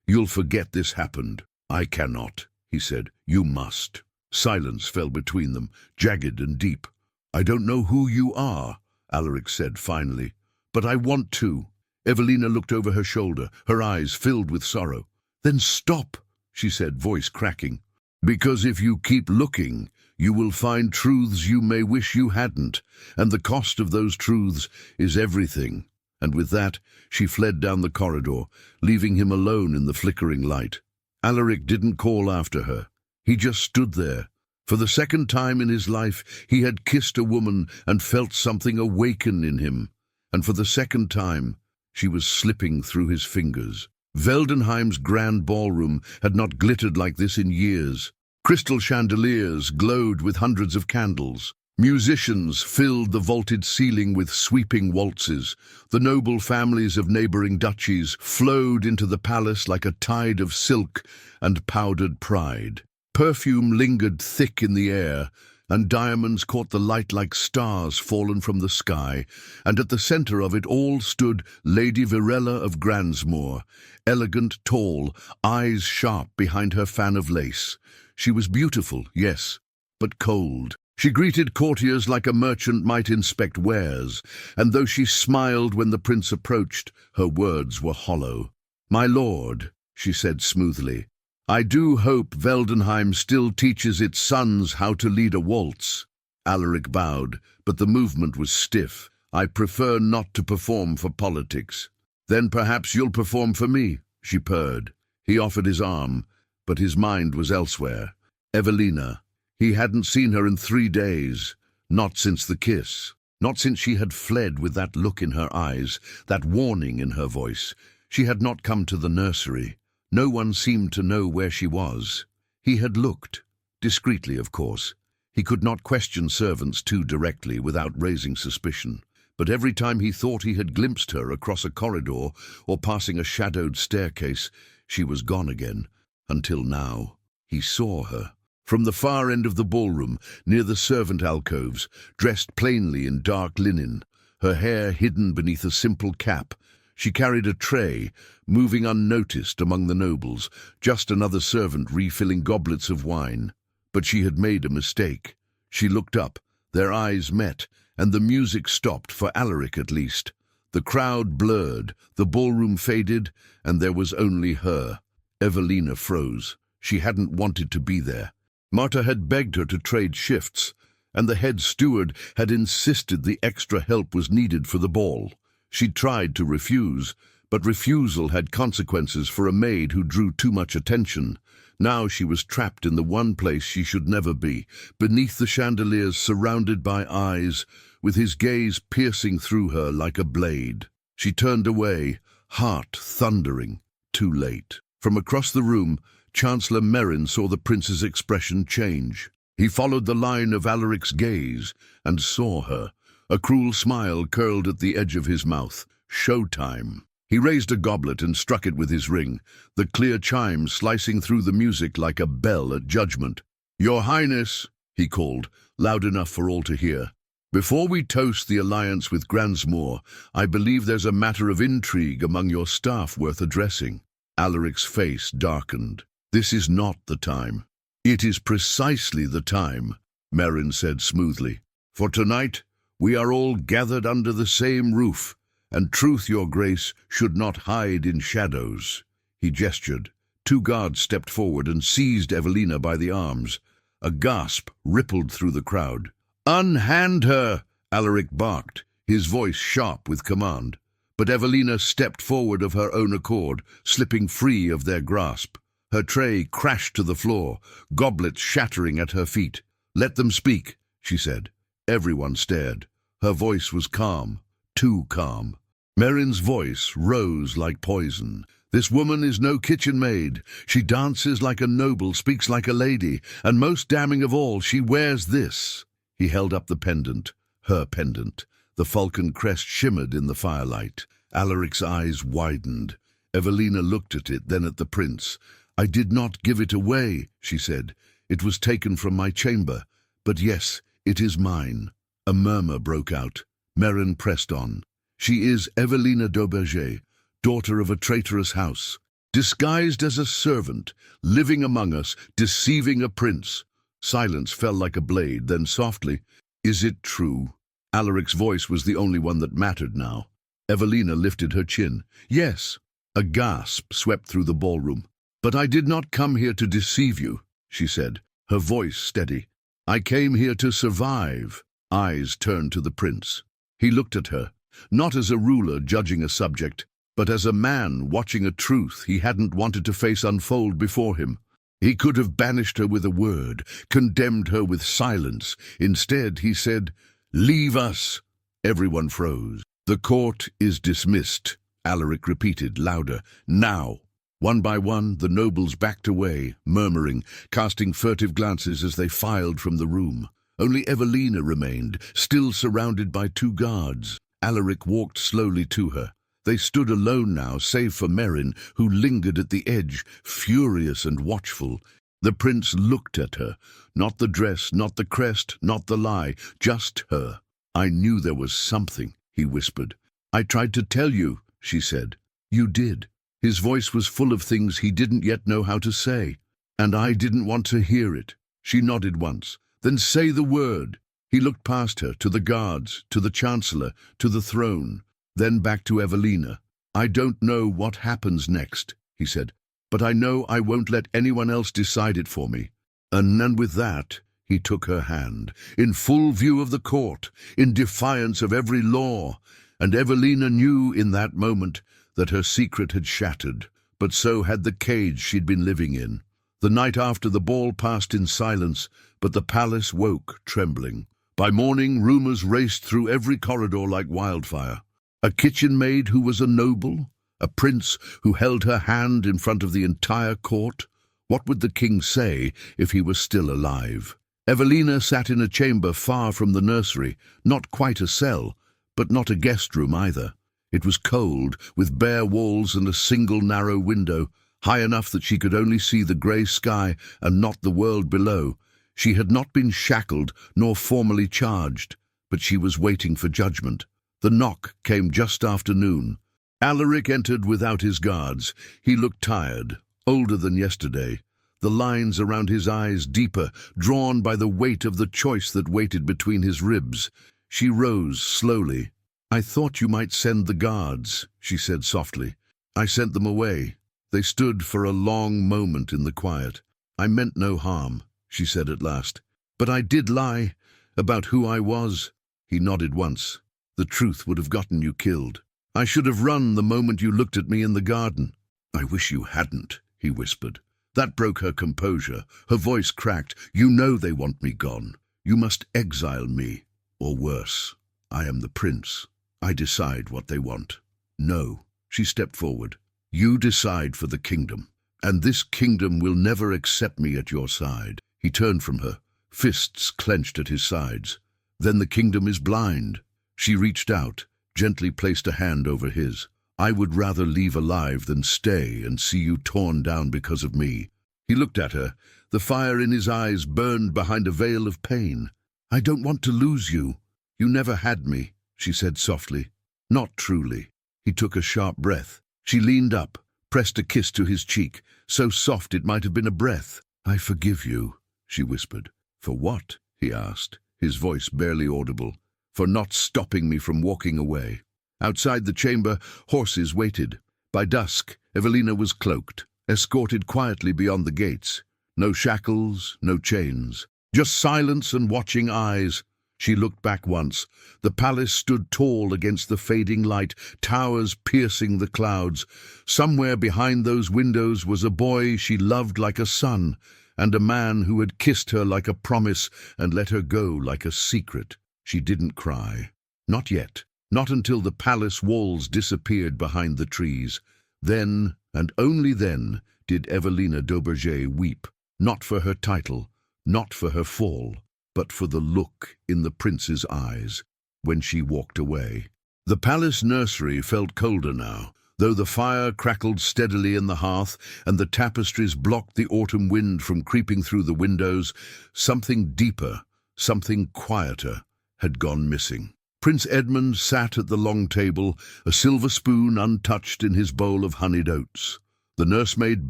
you'll forget this happened. I cannot, he said. You must. Silence fell between them, jagged and deep. I don't know who you are, Alaric said finally, but I want to. Evelina looked over her shoulder, her eyes filled with sorrow. Then stop, she said, voice cracking. Because if you keep looking, You will find truths you may wish you hadn't, and the cost of those truths is everything." And with that, she fled down the corridor, leaving him alone in the flickering light. Alaric didn't call after her. He just stood there. For the second time in his life, he had kissed a woman and felt something awaken in him. And for the second time, she was slipping through his fingers. Veldenheim's grand ballroom had not glittered like this in years. Crystal chandeliers glowed with hundreds of candles. Musicians filled the vaulted ceiling with sweeping waltzes. The noble families of neighboring duchies flowed into the palace like a tide of silk and powdered pride. Perfume lingered thick in the air, and diamonds caught the light like stars fallen from the sky, and at the center of it all stood Lady Virella of Gransmoor, elegant, tall, eyes sharp behind her fan of lace. She was beautiful, yes, but cold. She greeted courtiers like a merchant might inspect wares, and though she smiled when the prince approached, her words were hollow. "My lord," she said smoothly, "I do hope Veldenheim still teaches its sons how to lead a waltz." Alaric bowed, but the movement was stiff. "I prefer not to perform for politics." "Then perhaps you'll perform for me," she purred. He offered his arm, but his mind was elsewhere. Evelina. He hadn't seen her in 3 days, not since the kiss, not since she had fled with that look in her eyes, that warning in her voice. She had not come to the nursery. No one seemed to know where she was. He had looked, discreetly of course. He could not question servants too directly without raising suspicion. But every time he thought he had glimpsed her across a corridor or passing a shadowed staircase, she was gone again, until now. He saw her. From the far end of the ballroom, near the servant alcoves, dressed plainly in dark linen, her hair hidden beneath a simple cap, she carried a tray, moving unnoticed among the nobles, just another servant refilling goblets of wine. But she had made a mistake. She looked up, their eyes met, and the music stopped, for Alaric at least. The crowd blurred, the ballroom faded, and there was only her. Evelina froze. She hadn't wanted to be there. Marta had begged her to trade shifts, and the head steward had insisted the extra help was needed for the ball. She'd tried to refuse, but refusal had consequences for a maid who drew too much attention. Now she was trapped in the one place she should never be, beneath the chandeliers, surrounded by eyes, with his gaze piercing through her like a blade. She turned away, heart thundering. Too late. From across the room, Chancellor Merrin saw the prince's expression change. He followed the line of Alaric's gaze and saw her. A cruel smile curled at the edge of his mouth. Showtime. He raised a goblet and struck it with his ring, the clear chime slicing through the music like a bell at judgment. "Your Highness," he called, loud enough for all to hear. "Before we toast the alliance with Gransmoor, I believe there's a matter of intrigue among your staff worth addressing." Alaric's face darkened. "This is not the time." "It is precisely the time," Merrin said smoothly. "For tonight, we are all gathered under the same roof, and truth, your grace, should not hide in shadows." He gestured. 2 guards stepped forward and seized Evelina by the arms. A gasp rippled through the crowd. "Unhand her!" Alaric barked, his voice sharp with command. But Evelina stepped forward of her own accord, slipping free of their grasp. Her tray crashed to the floor, goblets shattering at her feet. "Let them speak," she said. Everyone stared. Her voice was calm, too calm. Merrin's voice rose like poison. "This woman is no kitchen maid. She dances like a noble, speaks like a lady, and most damning of all, she wears this." He held up the pendant, her pendant. The falcon crest shimmered in the firelight. Alaric's eyes widened. Evelina looked at it, then at the prince. "I did not give it away," she said. "It was taken from my chamber. But yes, it is mine." A murmur broke out. Merrin pressed on. "She is Evelina d'Auberger, daughter of a traitorous house, disguised as a servant, living among us, deceiving a prince." Silence fell like a blade, then softly, "Is it true?" Alaric's voice was the only one that mattered now. Evelina lifted her chin. "Yes." A gasp swept through the ballroom. "But I did not come here to deceive you," she said, her voice steady. I came here to survive. Eyes turned to the prince. He looked at her, not as a ruler judging a subject, but as a man watching a truth he hadn't wanted to face unfold before him. He could have banished her with a word, condemned her with silence. Instead, he said, "Leave us." Everyone froze. "The court is dismissed," Alaric repeated, louder. "Now." One by one, the nobles backed away, murmuring, casting furtive glances as they filed from the room. Only Evelina remained, still surrounded by 2 guards. Alaric walked slowly to her. They stood alone now, save for Merrin, who lingered at the edge, furious and watchful. The prince looked at her. Not the dress, not the crest, not the lie, just her. "I knew there was something," he whispered. "I tried to tell you," she said. "You did." His voice was full of things he didn't yet know how to say. "And I didn't want to hear it." She nodded once. "Then say the word." He looked past her, to the guards, to the chancellor, to the throne, then back to Evelina. "I don't know what happens next," he said, "but I know I won't let anyone else decide it for me." And with that, he took her hand, in full view of the court, in defiance of every law, and Evelina knew in that moment that her secret had shattered, but so had the cage she'd been living in. The night after, the ball passed in silence, but the palace woke, trembling. By morning, rumors raced through every corridor like wildfire. A kitchen maid who was a noble? A prince who held her hand in front of the entire court? What would the king say if he was still alive? Evelina sat in a chamber far from the nursery, not quite a cell, but not a guest room either. It was cold, with bare walls and a single narrow window, high enough that she could only see the grey sky and not the world below. She had not been shackled nor formally charged, but she was waiting for judgment. The knock came just after noon. Alaric entered without his guards. He looked tired, older than yesterday, the lines around his eyes deeper, drawn by the weight of the choice that waited between his ribs. She rose slowly. "I thought you might send the guards," she said softly. "I sent them away." They stood for a long moment in the quiet. "I meant no harm," she said at last. "But I did lie about who I was." He nodded once. "The truth would have gotten you killed. I should have run the moment you looked at me in the garden." "I wish you hadn't," he whispered. That broke her composure. Her voice cracked. "You know they want me gone. You must exile me, or worse. I am the prince. I decide what they want." "No," she stepped forward. "You decide for the kingdom, and this kingdom will never accept me at your side." He turned from her, fists clenched at his sides. "Then the kingdom is blind." She reached out, gently placed a hand over his. "I would rather leave alive than stay and see you torn down because of me." He looked at her. The fire in his eyes burned behind a veil of pain. "I don't want to lose you. You never had me," she said softly. "Not truly." He took a sharp breath. She leaned up, pressed a kiss to his cheek, so soft it might have been a breath. "I forgive you," she whispered. "For what?" he asked, his voice barely audible. "For not stopping me from walking away." Outside the chamber, horses waited. By dusk, Evelina was cloaked, escorted quietly beyond the gates. No shackles, no chains, just silence and watching eyes. She looked back once. The palace stood tall against the fading light, towers piercing the clouds. Somewhere behind those windows was a boy she loved like a son, and a man who had kissed her like a promise and let her go like a secret. She didn't cry. Not yet. Not until the palace walls disappeared behind the trees. Then, and only then, did Evelina d'Aubergé weep, not for her title, not for her fall, but for the look in the prince's eyes when she walked away. The palace nursery felt colder now, though the fire crackled steadily in the hearth and the tapestries blocked the autumn wind from creeping through the windows. Something deeper, something quieter, had gone missing. Prince Edmund sat at the long table, a silver spoon untouched in his bowl of honeyed oats. The nursemaid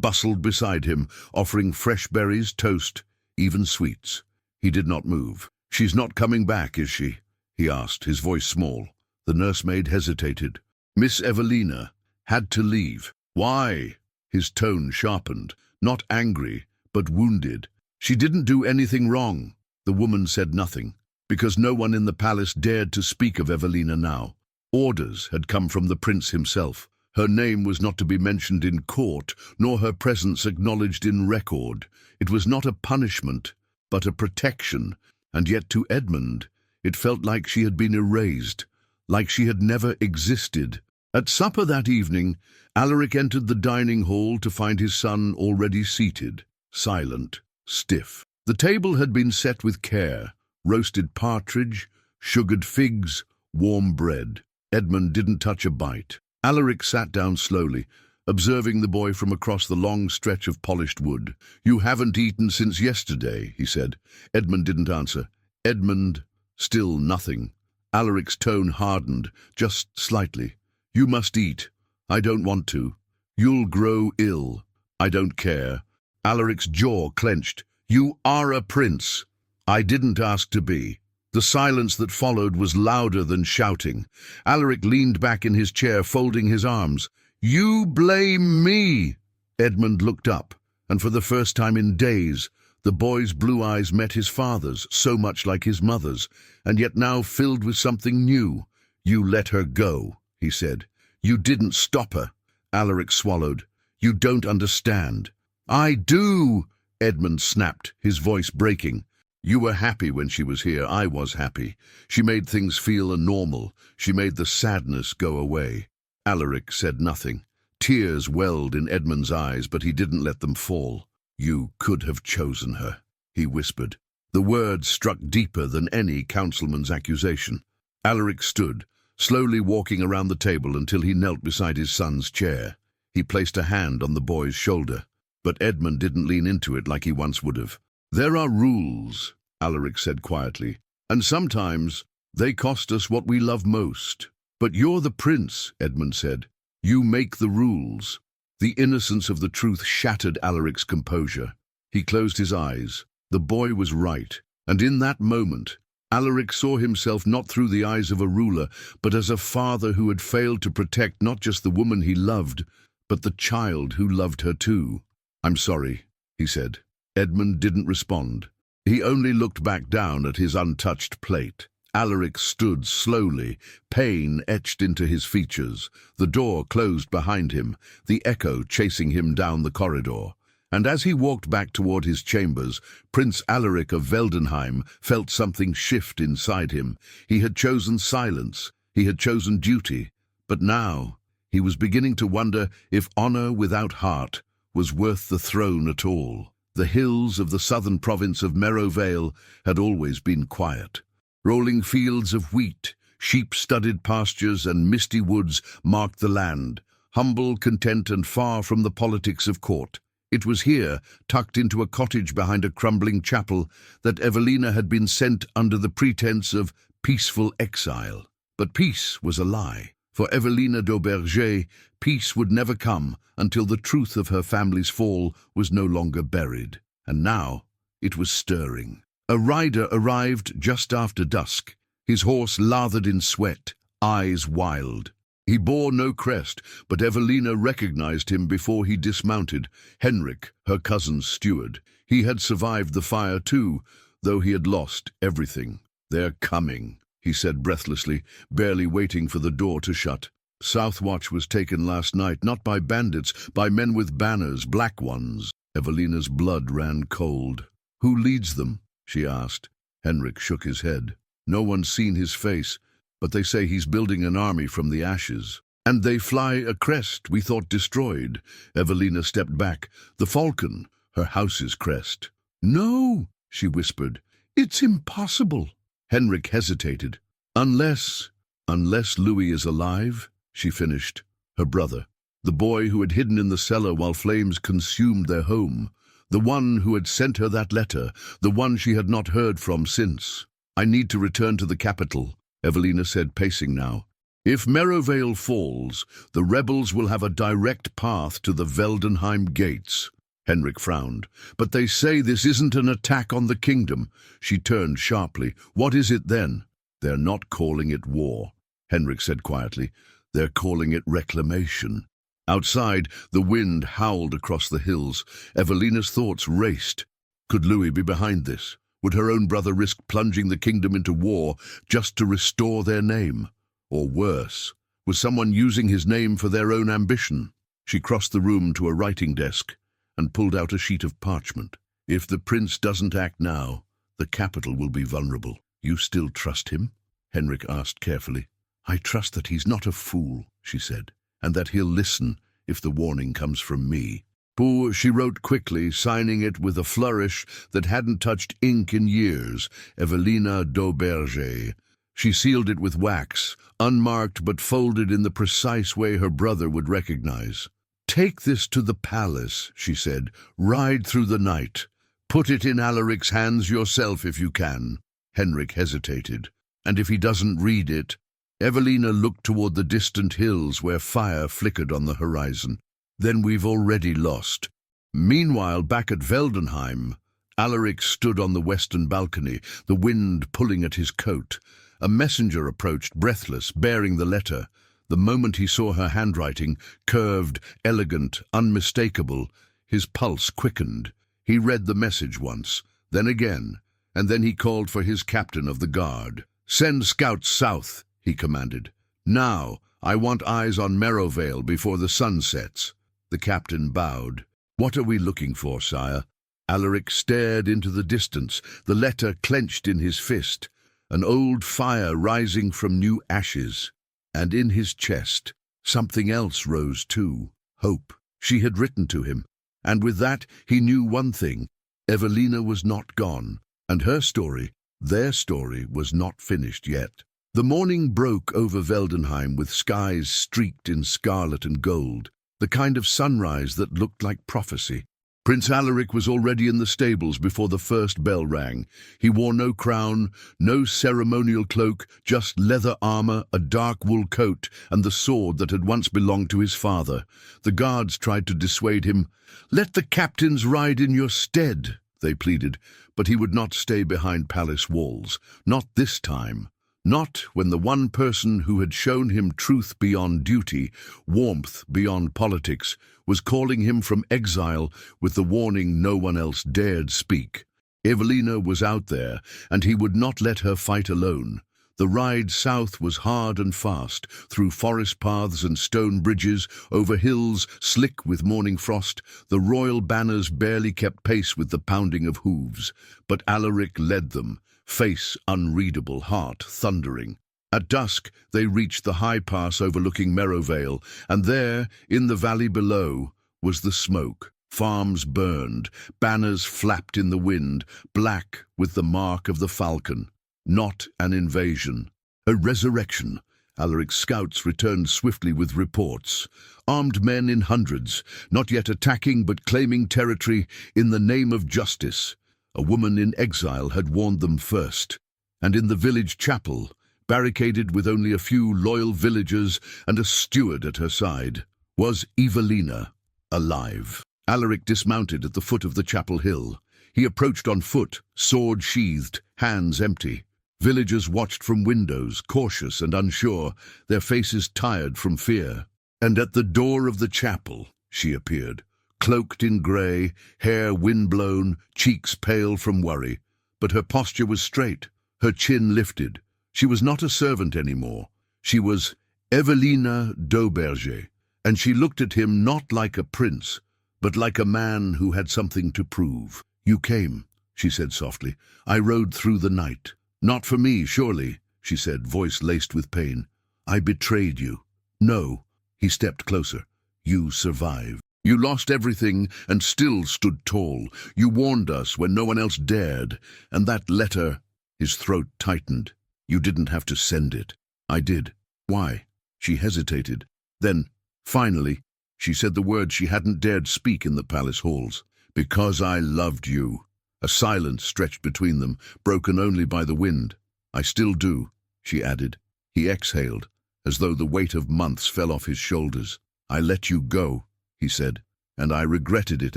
bustled beside him, offering fresh berries, toast, even sweets. He did not move. "She's not coming back, is she?" he asked, his voice small. The nursemaid hesitated. "Miss Evelina had to leave." "Why?" His tone sharpened, not angry, but wounded. "She didn't do anything wrong." The woman said nothing, because no one in the palace dared to speak of Evelina now. Orders had come from the prince himself. Her name was not to be mentioned in court, nor her presence acknowledged in record. It was not a punishment, but a protection, and yet to Edmund it felt like she had been erased, like she had never existed. At supper that evening, Alaric entered the dining hall to find his son already seated, silent, stiff. The table had been set with care: roasted partridge, sugared figs, warm bread. Edmund didn't touch a bite. Alaric sat down slowly, observing the boy from across the long stretch of polished wood. "You haven't eaten since yesterday," he said. Edmund didn't answer. Edmund, still nothing. Alaric's tone hardened, just slightly. "You must eat." "I don't want to." "You'll grow ill." "I don't care." Alaric's jaw clenched. "You are a prince." "I didn't ask to be." The silence that followed was louder than shouting. Alaric leaned back in his chair, folding his arms. "You blame me!" Edmund looked up, and for the first time in days, the boy's blue eyes met his father's, so much like his mother's, and yet now filled with something new. "You let her go," he said. "You didn't stop her." Alaric swallowed. "You don't understand." "I do," Edmund snapped, his voice breaking. "You were happy when she was here. I was happy. She made things feel normal. She made the sadness go away." Alaric said nothing. Tears welled in Edmund's eyes, but he didn't let them fall. "You could have chosen her," he whispered. The words struck deeper than any councilman's accusation. Alaric stood, slowly walking around the table until he knelt beside his son's chair. He placed a hand on the boy's shoulder, but Edmund didn't lean into it like he once would have. "There are rules," Alaric said quietly, "and sometimes they cost us what we love most." "But you're the prince," Edmund said. "You make the rules." The innocence of the truth shattered Alaric's composure. He closed his eyes. The boy was right, and in that moment, Alaric saw himself not through the eyes of a ruler, but as a father who had failed to protect not just the woman he loved, but the child who loved her too. "I'm sorry," he said. Edmund didn't respond. He only looked back down at his untouched plate. Alaric stood slowly, pain etched into his features. The door closed behind him, the echo chasing him down the corridor. And as he walked back toward his chambers, Prince Alaric of Veldenheim felt something shift inside him. He had chosen silence, he had chosen duty, but now he was beginning to wonder if honor without heart was worth the throne at all. The hills of the southern province of Merivale had always been quiet. Rolling fields of wheat, sheep-studded pastures and misty woods marked the land, humble, content, and far from the politics of court. It was here, tucked into a cottage behind a crumbling chapel, that Evelina had been sent under the pretense of peaceful exile. But peace was a lie. For Evelina d'Auberger, peace would never come until the truth of her family's fall was no longer buried. And now it was stirring. A rider arrived just after dusk, his horse lathered in sweat, eyes wild. He bore no crest, but Evelina recognized him before he dismounted. Henrik, her cousin's steward. He had survived the fire too, though he had lost everything. "They're coming," he said breathlessly, barely waiting for the door to shut. "Southwatch was taken last night, not by bandits, by men with banners, black ones." Evelina's blood ran cold. "Who leads them?" she asked. Henrik shook his head. "No one's seen his face, but they say he's building an army from the ashes. And they fly a crest we thought destroyed." Evelina stepped back. "The falcon, her house's crest." "No," she whispered. "It's impossible." Henrik hesitated. Unless Louis is alive," she finished. "Her brother. The boy who had hidden in the cellar while flames consumed their home. The one who had sent her that letter, the one she had not heard from since." "I need to return to the capital," Evelina said, pacing now. "If Merivale falls, the rebels will have a direct path to the Veldenheim gates." Henrik frowned. "But they say this isn't an attack on the kingdom." She turned sharply. "What is it then?" "They're not calling it war," Henrik said quietly. "They're calling it reclamation." Outside, the wind howled across the hills. Evelina's thoughts raced. Could Louis be behind this? Would her own brother risk plunging the kingdom into war just to restore their name? Or worse, was someone using his name for their own ambition? She crossed the room to a writing desk and pulled out a sheet of parchment. If the prince doesn't act now, the capital will be vulnerable. You still trust him? Henrik asked carefully. I trust that he's not a fool, she said, and that he'll listen if the warning comes from me. Pooh, she wrote quickly, signing it with a flourish that hadn't touched ink in years. Evelina d'Auberger. She sealed it with wax, unmarked but folded in the precise way her brother would recognize. Take this to the palace, she said. Ride through the night. Put it in Alaric's hands yourself if you can. Henrik hesitated. And if he doesn't read it? Evelina looked toward the distant hills where fire flickered on the horizon. Then we've already lost. Meanwhile, back at Veldenheim, Alaric stood on the western balcony, the wind pulling at his coat. A messenger approached, breathless, bearing the letter. The moment he saw her handwriting, curved, elegant, unmistakable, his pulse quickened. He read the message once, then again, and then he called for his captain of the guard. Send scouts south, he commanded. Now, I want eyes on Merivale before the sun sets. The captain bowed. What are we looking for, sire? Alaric stared into the distance, the letter clenched in his fist, an old fire rising from new ashes. And in his chest, something else rose too, hope. She had written to him, and with that he knew one thing. Evelina was not gone, and her story, their story, was not finished yet. The morning broke over Veldenheim with skies streaked in scarlet and gold, the kind of sunrise that looked like prophecy. Prince Alaric was already in the stables before the first bell rang. He wore no crown, no ceremonial cloak, just leather armor, a dark wool coat, and the sword that had once belonged to his father. The guards tried to dissuade him. "Let the captains ride in your stead," they pleaded, but he would not stay behind palace walls. Not this time. Not when the one person who had shown him truth beyond duty, warmth beyond politics, was calling him from exile with the warning no one else dared speak. Evelina was out there, and he would not let her fight alone. The ride south was hard and fast, through forest paths and stone bridges, over hills slick with morning frost. The royal banners barely kept pace with the pounding of hooves, but Alaric led them, face unreadable, heart thundering. At dusk, they reached the high pass overlooking Merivale, and there, in the valley below, was the smoke. Farms burned, banners flapped in the wind, black with the mark of the falcon. Not an invasion, a resurrection. Alaric's scouts returned swiftly with reports. Armed men in hundreds, not yet attacking but claiming territory in the name of justice. A woman in exile had warned them first. And in the village chapel, barricaded with only a few loyal villagers and a steward at her side, was Evelina, alive. Alaric dismounted at the foot of the chapel hill. He approached on foot, sword sheathed, hands empty. Villagers watched from windows, cautious and unsure, their faces tired from fear. And at the door of the chapel she appeared, cloaked in grey, hair windblown, cheeks pale from worry. But her posture was straight, her chin lifted. She was not a servant anymore. She was Evelina d'Auberger, and she looked at him not like a prince, but like a man who had something to prove. "You came," she said softly. "I rode through the night." "Not for me, surely," she said, voice laced with pain. "I betrayed you." "No." He stepped closer. "You survived. You lost everything and still stood tall. You warned us when no one else dared. And that letter—" his throat tightened. "You didn't have to send it." "I did." "Why?" She hesitated. Then, finally, she said the words she hadn't dared speak in the palace halls. "Because I loved you." A silence stretched between them, broken only by the wind. "I still do," she added. He exhaled, as though the weight of months fell off his shoulders. "I let you go," he said, "and I regretted it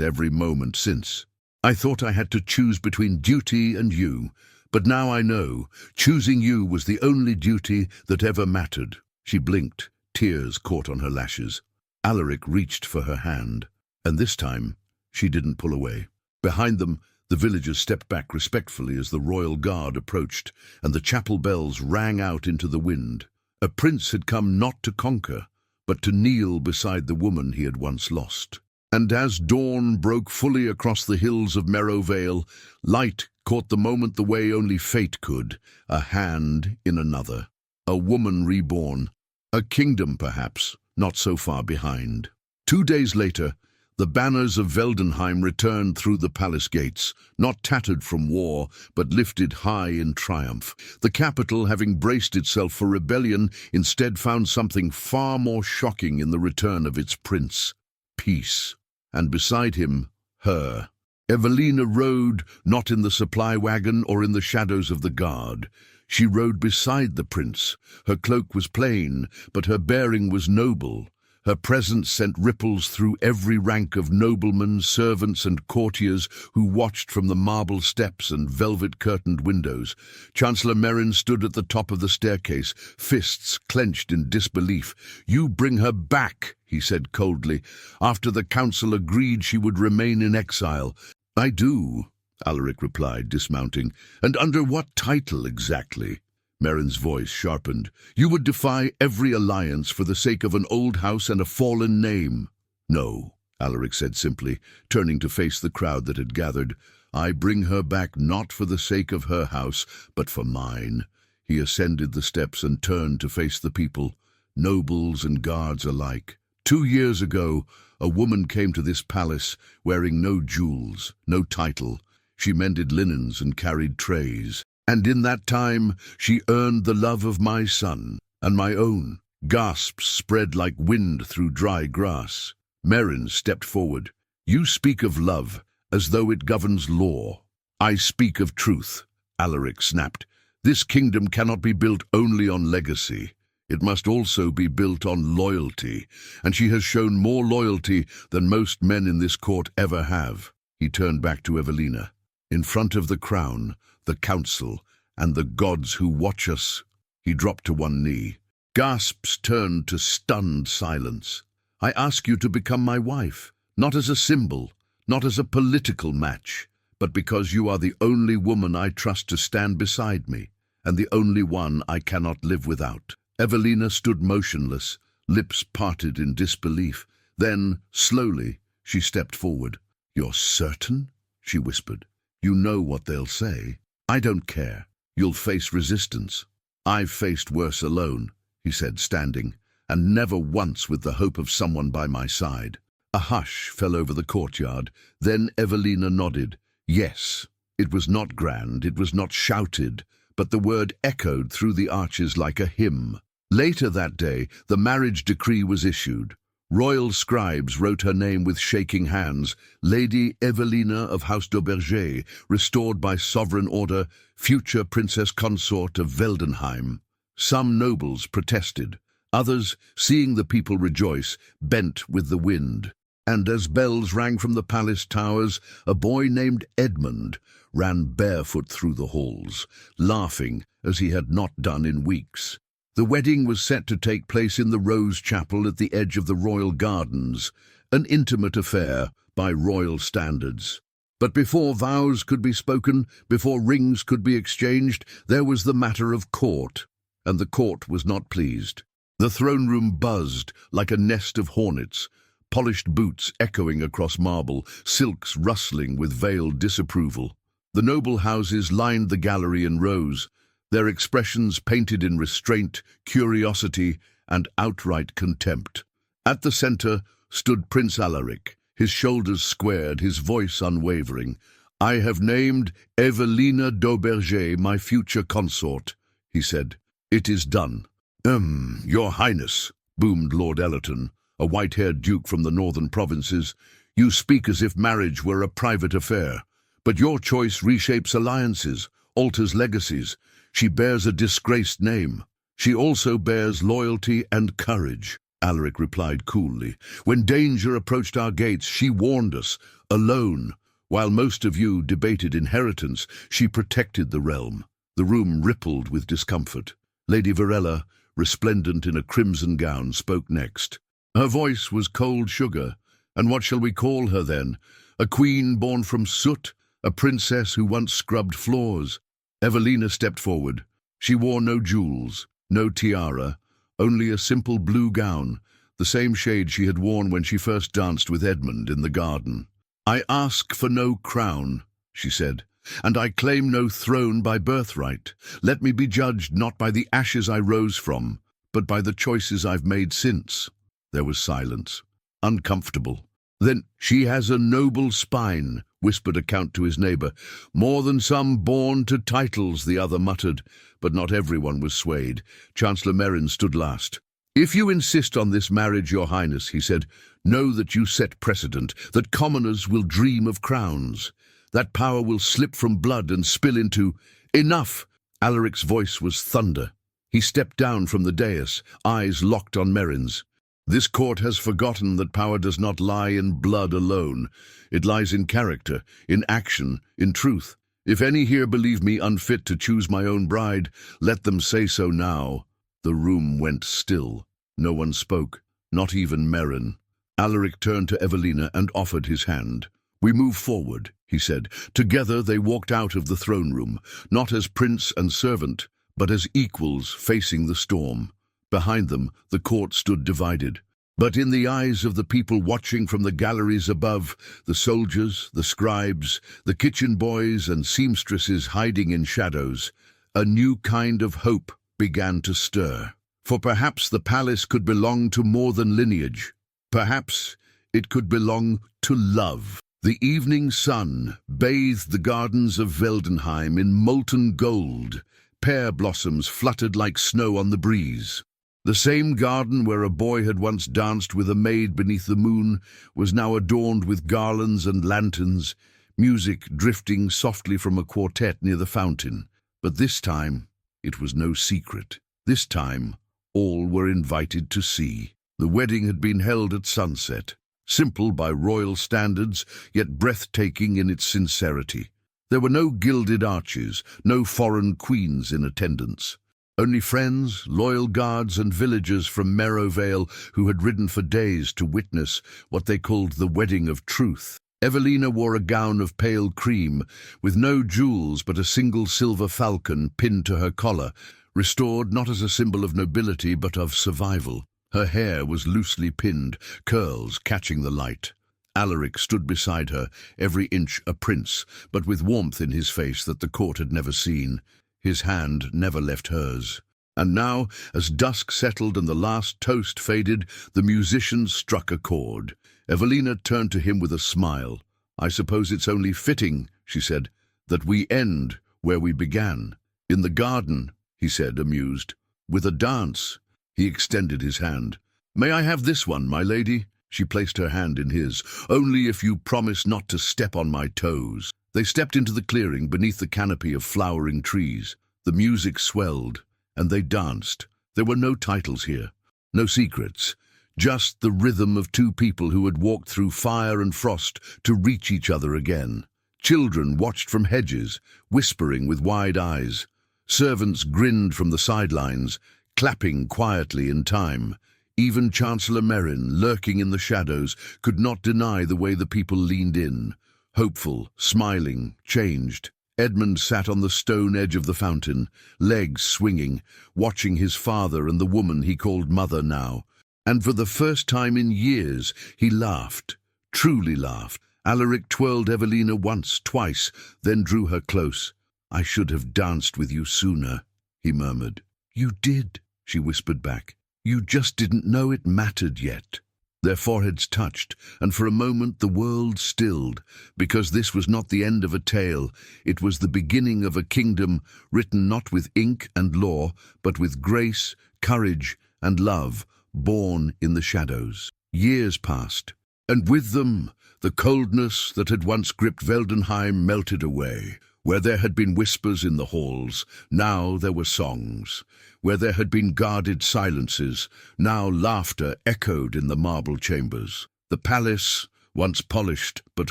every moment since. I thought I had to choose between duty and you, but now I know choosing you was the only duty that ever mattered." She blinked, tears caught on her lashes. Alaric reached for her hand, and this time she didn't pull away. Behind them, The villagers stepped back respectfully as the royal guard approached, and the chapel bells rang out into the wind. A prince had come not to conquer, but to kneel beside the woman he had once lost. And as dawn broke fully across the hills of Merrowvale, light caught the moment the way only fate could, a hand in another. A woman reborn, a kingdom perhaps, not so far behind. 2 days later, the banners of Veldenheim returned through the palace gates, not tattered from war, but lifted high in triumph. The capital, having braced itself for rebellion, instead found something far more shocking in the return of its prince: peace. And beside him, her. Evelina rode not in the supply wagon or in the shadows of the guard. She rode beside the prince. Her cloak was plain, but her bearing was noble. Her presence sent ripples through every rank of noblemen, servants, and courtiers who watched from the marble steps and velvet-curtained windows. Chancellor Merin stood at the top of the staircase, fists clenched in disbelief. "You bring her back," he said coldly, "after the council agreed she would remain in exile." "I do," Alaric replied, dismounting. "And under what title exactly?" Merin's voice sharpened. "You would defy every alliance for the sake of an old house and a fallen name." "No," Alaric said simply, turning to face the crowd that had gathered. "I bring her back not for the sake of her house, but for mine." He ascended the steps and turned to face the people, nobles and guards alike. 2 years ago, a woman came to this palace wearing no jewels, no title. She mended linens and carried trays. And in that time, she earned the love of my son, and my own. Gasps spread like wind through dry grass. Merin stepped forward. "You speak of love as though it governs law." "I speak of truth," Alaric snapped. "This kingdom cannot be built only on legacy. It must also be built on loyalty, and she has shown more loyalty than most men in this court ever have." He turned back to Evelina. "In front of the crown, the council, and the gods who watch us," he dropped to one knee. Gasps turned to stunned silence. "I ask you to become my wife, not as a symbol, not as a political match, but because you are the only woman I trust to stand beside me, and the only one I cannot live without." Evelina stood motionless, lips parted in disbelief. Then, slowly, she stepped forward. "You're certain?" she whispered. "You know what they'll say." "I don't care. You'll face resistance." "I've faced worse alone," he said, standing, "and never once with the hope of someone by my side." A hush fell over the courtyard. Then Evelina nodded. Yes, it was not grand, it was not shouted, but the word echoed through the arches like a hymn. Later that day, the marriage decree was issued. Royal scribes wrote her name with shaking hands: Lady Evelina of House d'Auberger, restored by sovereign order, future princess consort of Veldenheim. Some nobles protested. Others, seeing the people rejoice, bent with the wind. And as bells rang from the palace towers, a boy named Edmund ran barefoot through the halls, laughing as he had not done in weeks. The wedding was set to take place in the Rose Chapel at the edge of the royal gardens, an intimate affair by royal standards. But before vows could be spoken, before rings could be exchanged, there was the matter of court, and the court was not pleased. The throne room buzzed like a nest of hornets, polished boots echoing across marble, silks rustling with veiled disapproval. The noble houses lined the gallery in rows, their expressions painted in restraint, curiosity, and outright contempt. At the center stood Prince Alaric, his shoulders squared, his voice unwavering. "I have named Evelina d'Auberger my future consort," he said. "It is done." Your Highness," boomed Lord Ellerton, a white-haired duke from the northern provinces, "you speak as if marriage were a private affair. But your choice reshapes alliances, alters legacies. She bears a disgraced name. She also bears loyalty and courage," Alaric replied coolly. "When danger approached our gates, she warned us, alone. While most of you debated inheritance, she protected the realm." The room rippled with discomfort. Lady Varella, resplendent in a crimson gown, spoke next. Her voice was cold sugar. "And what shall we call her then? A queen born from soot? a princess who once scrubbed floors. Evelina stepped forward. She wore no jewels, no tiara, only a simple blue gown, the same shade she had worn when she first danced with Edmund in the garden. "I ask for no crown," she said, "and I claim no throne by birthright. Let me be judged not by the ashes I rose from, but by the choices I've made since." There was silence. Uncomfortable. "Then she has a noble spine," whispered a count to his neighbour. "More than some born to titles," the other muttered, but not everyone was swayed. Chancellor Merin stood last. "If you insist on this marriage, Your Highness," he said, "know that you set precedent, that commoners will dream of crowns. That power will slip from blood and spill into—" "Enough!" Alaric's voice was thunder. He stepped down from the dais, eyes locked on Merin's. "This court has forgotten that power does not lie in blood alone. It lies in character, in action, in truth. If any here believe me unfit to choose my own bride, let them say so now." The room went still. No one spoke, not even Merin. Alaric turned to Evelina and offered his hand. "We move forward," he said. Together they walked out of the throne room, not as prince and servant, but as equals facing the storm. Behind them, the court stood divided. But in the eyes of the people watching from the galleries above, the soldiers, the scribes, the kitchen boys and seamstresses hiding in shadows, a new kind of hope began to stir. For perhaps the palace could belong to more than lineage. Perhaps it could belong to love. The evening sun bathed the gardens of Veldenheim in molten gold. Pear blossoms fluttered like snow on the breeze. The same garden where a boy had once danced with a maid beneath the moon was now adorned with garlands and lanterns, music drifting softly from a quartet near the fountain. But this time, it was no secret. This time, all were invited to see. The wedding had been held at sunset, simple by royal standards, yet breathtaking in its sincerity. There were no gilded arches, no foreign queens in attendance. Only friends, loyal guards and villagers from Merrowvale who had ridden for days to witness what they called the wedding of truth. Evelina wore a gown of pale cream, with no jewels but a single silver falcon pinned to her collar, restored not as a symbol of nobility but of survival. Her hair was loosely pinned, curls catching the light. Alaric stood beside her, every inch a prince, but with warmth in his face that the court had never seen. His hand never left hers. And now, as dusk settled and the last toast faded, the musicians struck a chord. Evelina turned to him with a smile. "I suppose it's only fitting," she said, "that we end where we began." "In the garden," he said, amused. "With a dance." He extended his hand. "May I have this one, my lady?" She placed her hand in his. "Only if you promise not to step on my toes." They stepped into the clearing beneath the canopy of flowering trees. The music swelled, and they danced. There were no titles here, no secrets, just the rhythm of two people who had walked through fire and frost to reach each other again. Children watched from hedges, whispering with wide eyes. Servants grinned from the sidelines, clapping quietly in time. Even Chancellor Merin, lurking in the shadows, could not deny the way the people leaned in. Hopeful, smiling, changed. Edmund sat on the stone edge of the fountain, legs swinging, watching his father and the woman he called mother now. And for the first time in years, he laughed, truly laughed. Alaric twirled Evelina once, twice, then drew her close. "I should have danced with you sooner," he murmured. "You did," she whispered back. "You just didn't know it mattered yet." Their foreheads touched, and for a moment the world stilled, because this was not the end of a tale. It was the beginning of a kingdom written not with ink and law, but with grace, courage, and love, born in the shadows. Years passed, and with them the coldness that had once gripped Veldenheim melted away. Where there had been whispers in the halls, now there were songs. Where there had been guarded silences, now laughter echoed in the marble chambers. The palace, once polished but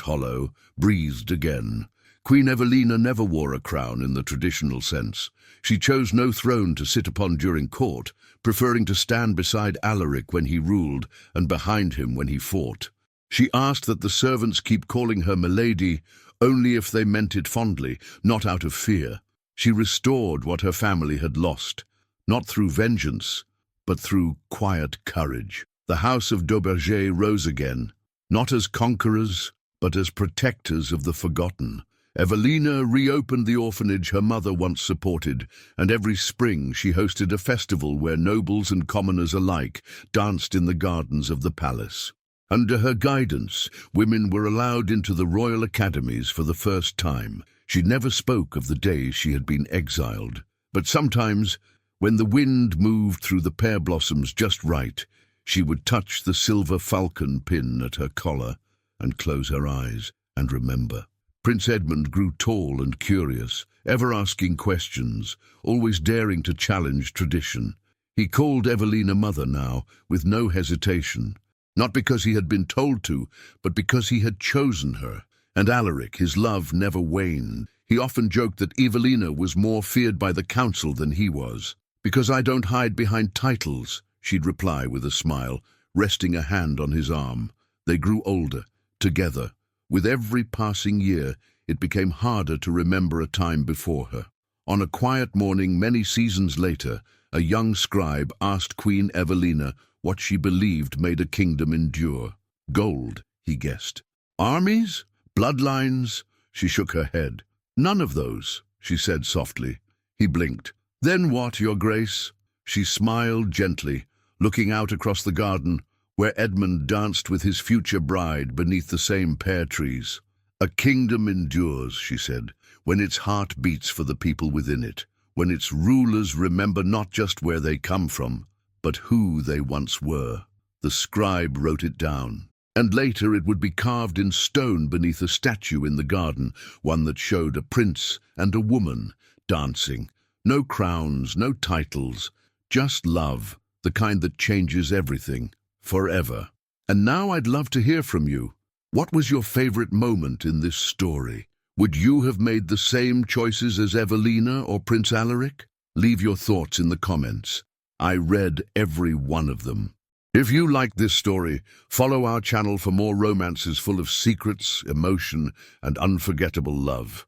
hollow, breathed again. Queen Evelina never wore a crown in the traditional sense. She chose no throne to sit upon during court, preferring to stand beside Alaric when he ruled and behind him when he fought. She asked that the servants keep calling her milady only if they meant it fondly, not out of fear. She restored what her family had lost, not through vengeance, but through quiet courage. The house of Dauberger rose again, not as conquerors, but as protectors of the forgotten. Evelina reopened the orphanage her mother once supported, and every spring she hosted a festival where nobles and commoners alike danced in the gardens of the palace. Under her guidance, women were allowed into the royal academies for the first time. She never spoke of the days she had been exiled, but sometimes, when the wind moved through the pear blossoms just right, she would touch the silver falcon pin at her collar and close her eyes and remember. Prince Edmund grew tall and curious, ever asking questions, always daring to challenge tradition. He called Evelina mother now, with no hesitation, not because he had been told to, but because he had chosen her. And Alaric, his love never waned. He often joked that Evelina was more feared by the council than he was. "Because I don't hide behind titles," she'd reply with a smile, resting a hand on his arm. They grew older, together. With every passing year, it became harder to remember a time before her. On a quiet morning many seasons later, a young scribe asked Queen Evelina what she believed made a kingdom endure. Gold, he guessed. Armies? Bloodlines? She shook her head. None of those, she said softly. He blinked. Then what, Your Grace? She smiled gently, looking out across the garden, where Edmund danced with his future bride beneath the same pear trees. A kingdom endures, she said, when its heart beats for the people within it, when its rulers remember not just where they come from, but who they once were. The scribe wrote it down, and later it would be carved in stone beneath a statue in the garden, one that showed a prince and a woman dancing. No crowns, no titles, just love, the kind that changes everything. Forever. And now I'd love to hear from you. What was your favorite moment in this story? Would you have made the same choices as Evelina or Prince Alaric? Leave your thoughts in the comments. I read every one of them. If you liked this story, follow our channel for more romances full of secrets, emotion, and unforgettable love.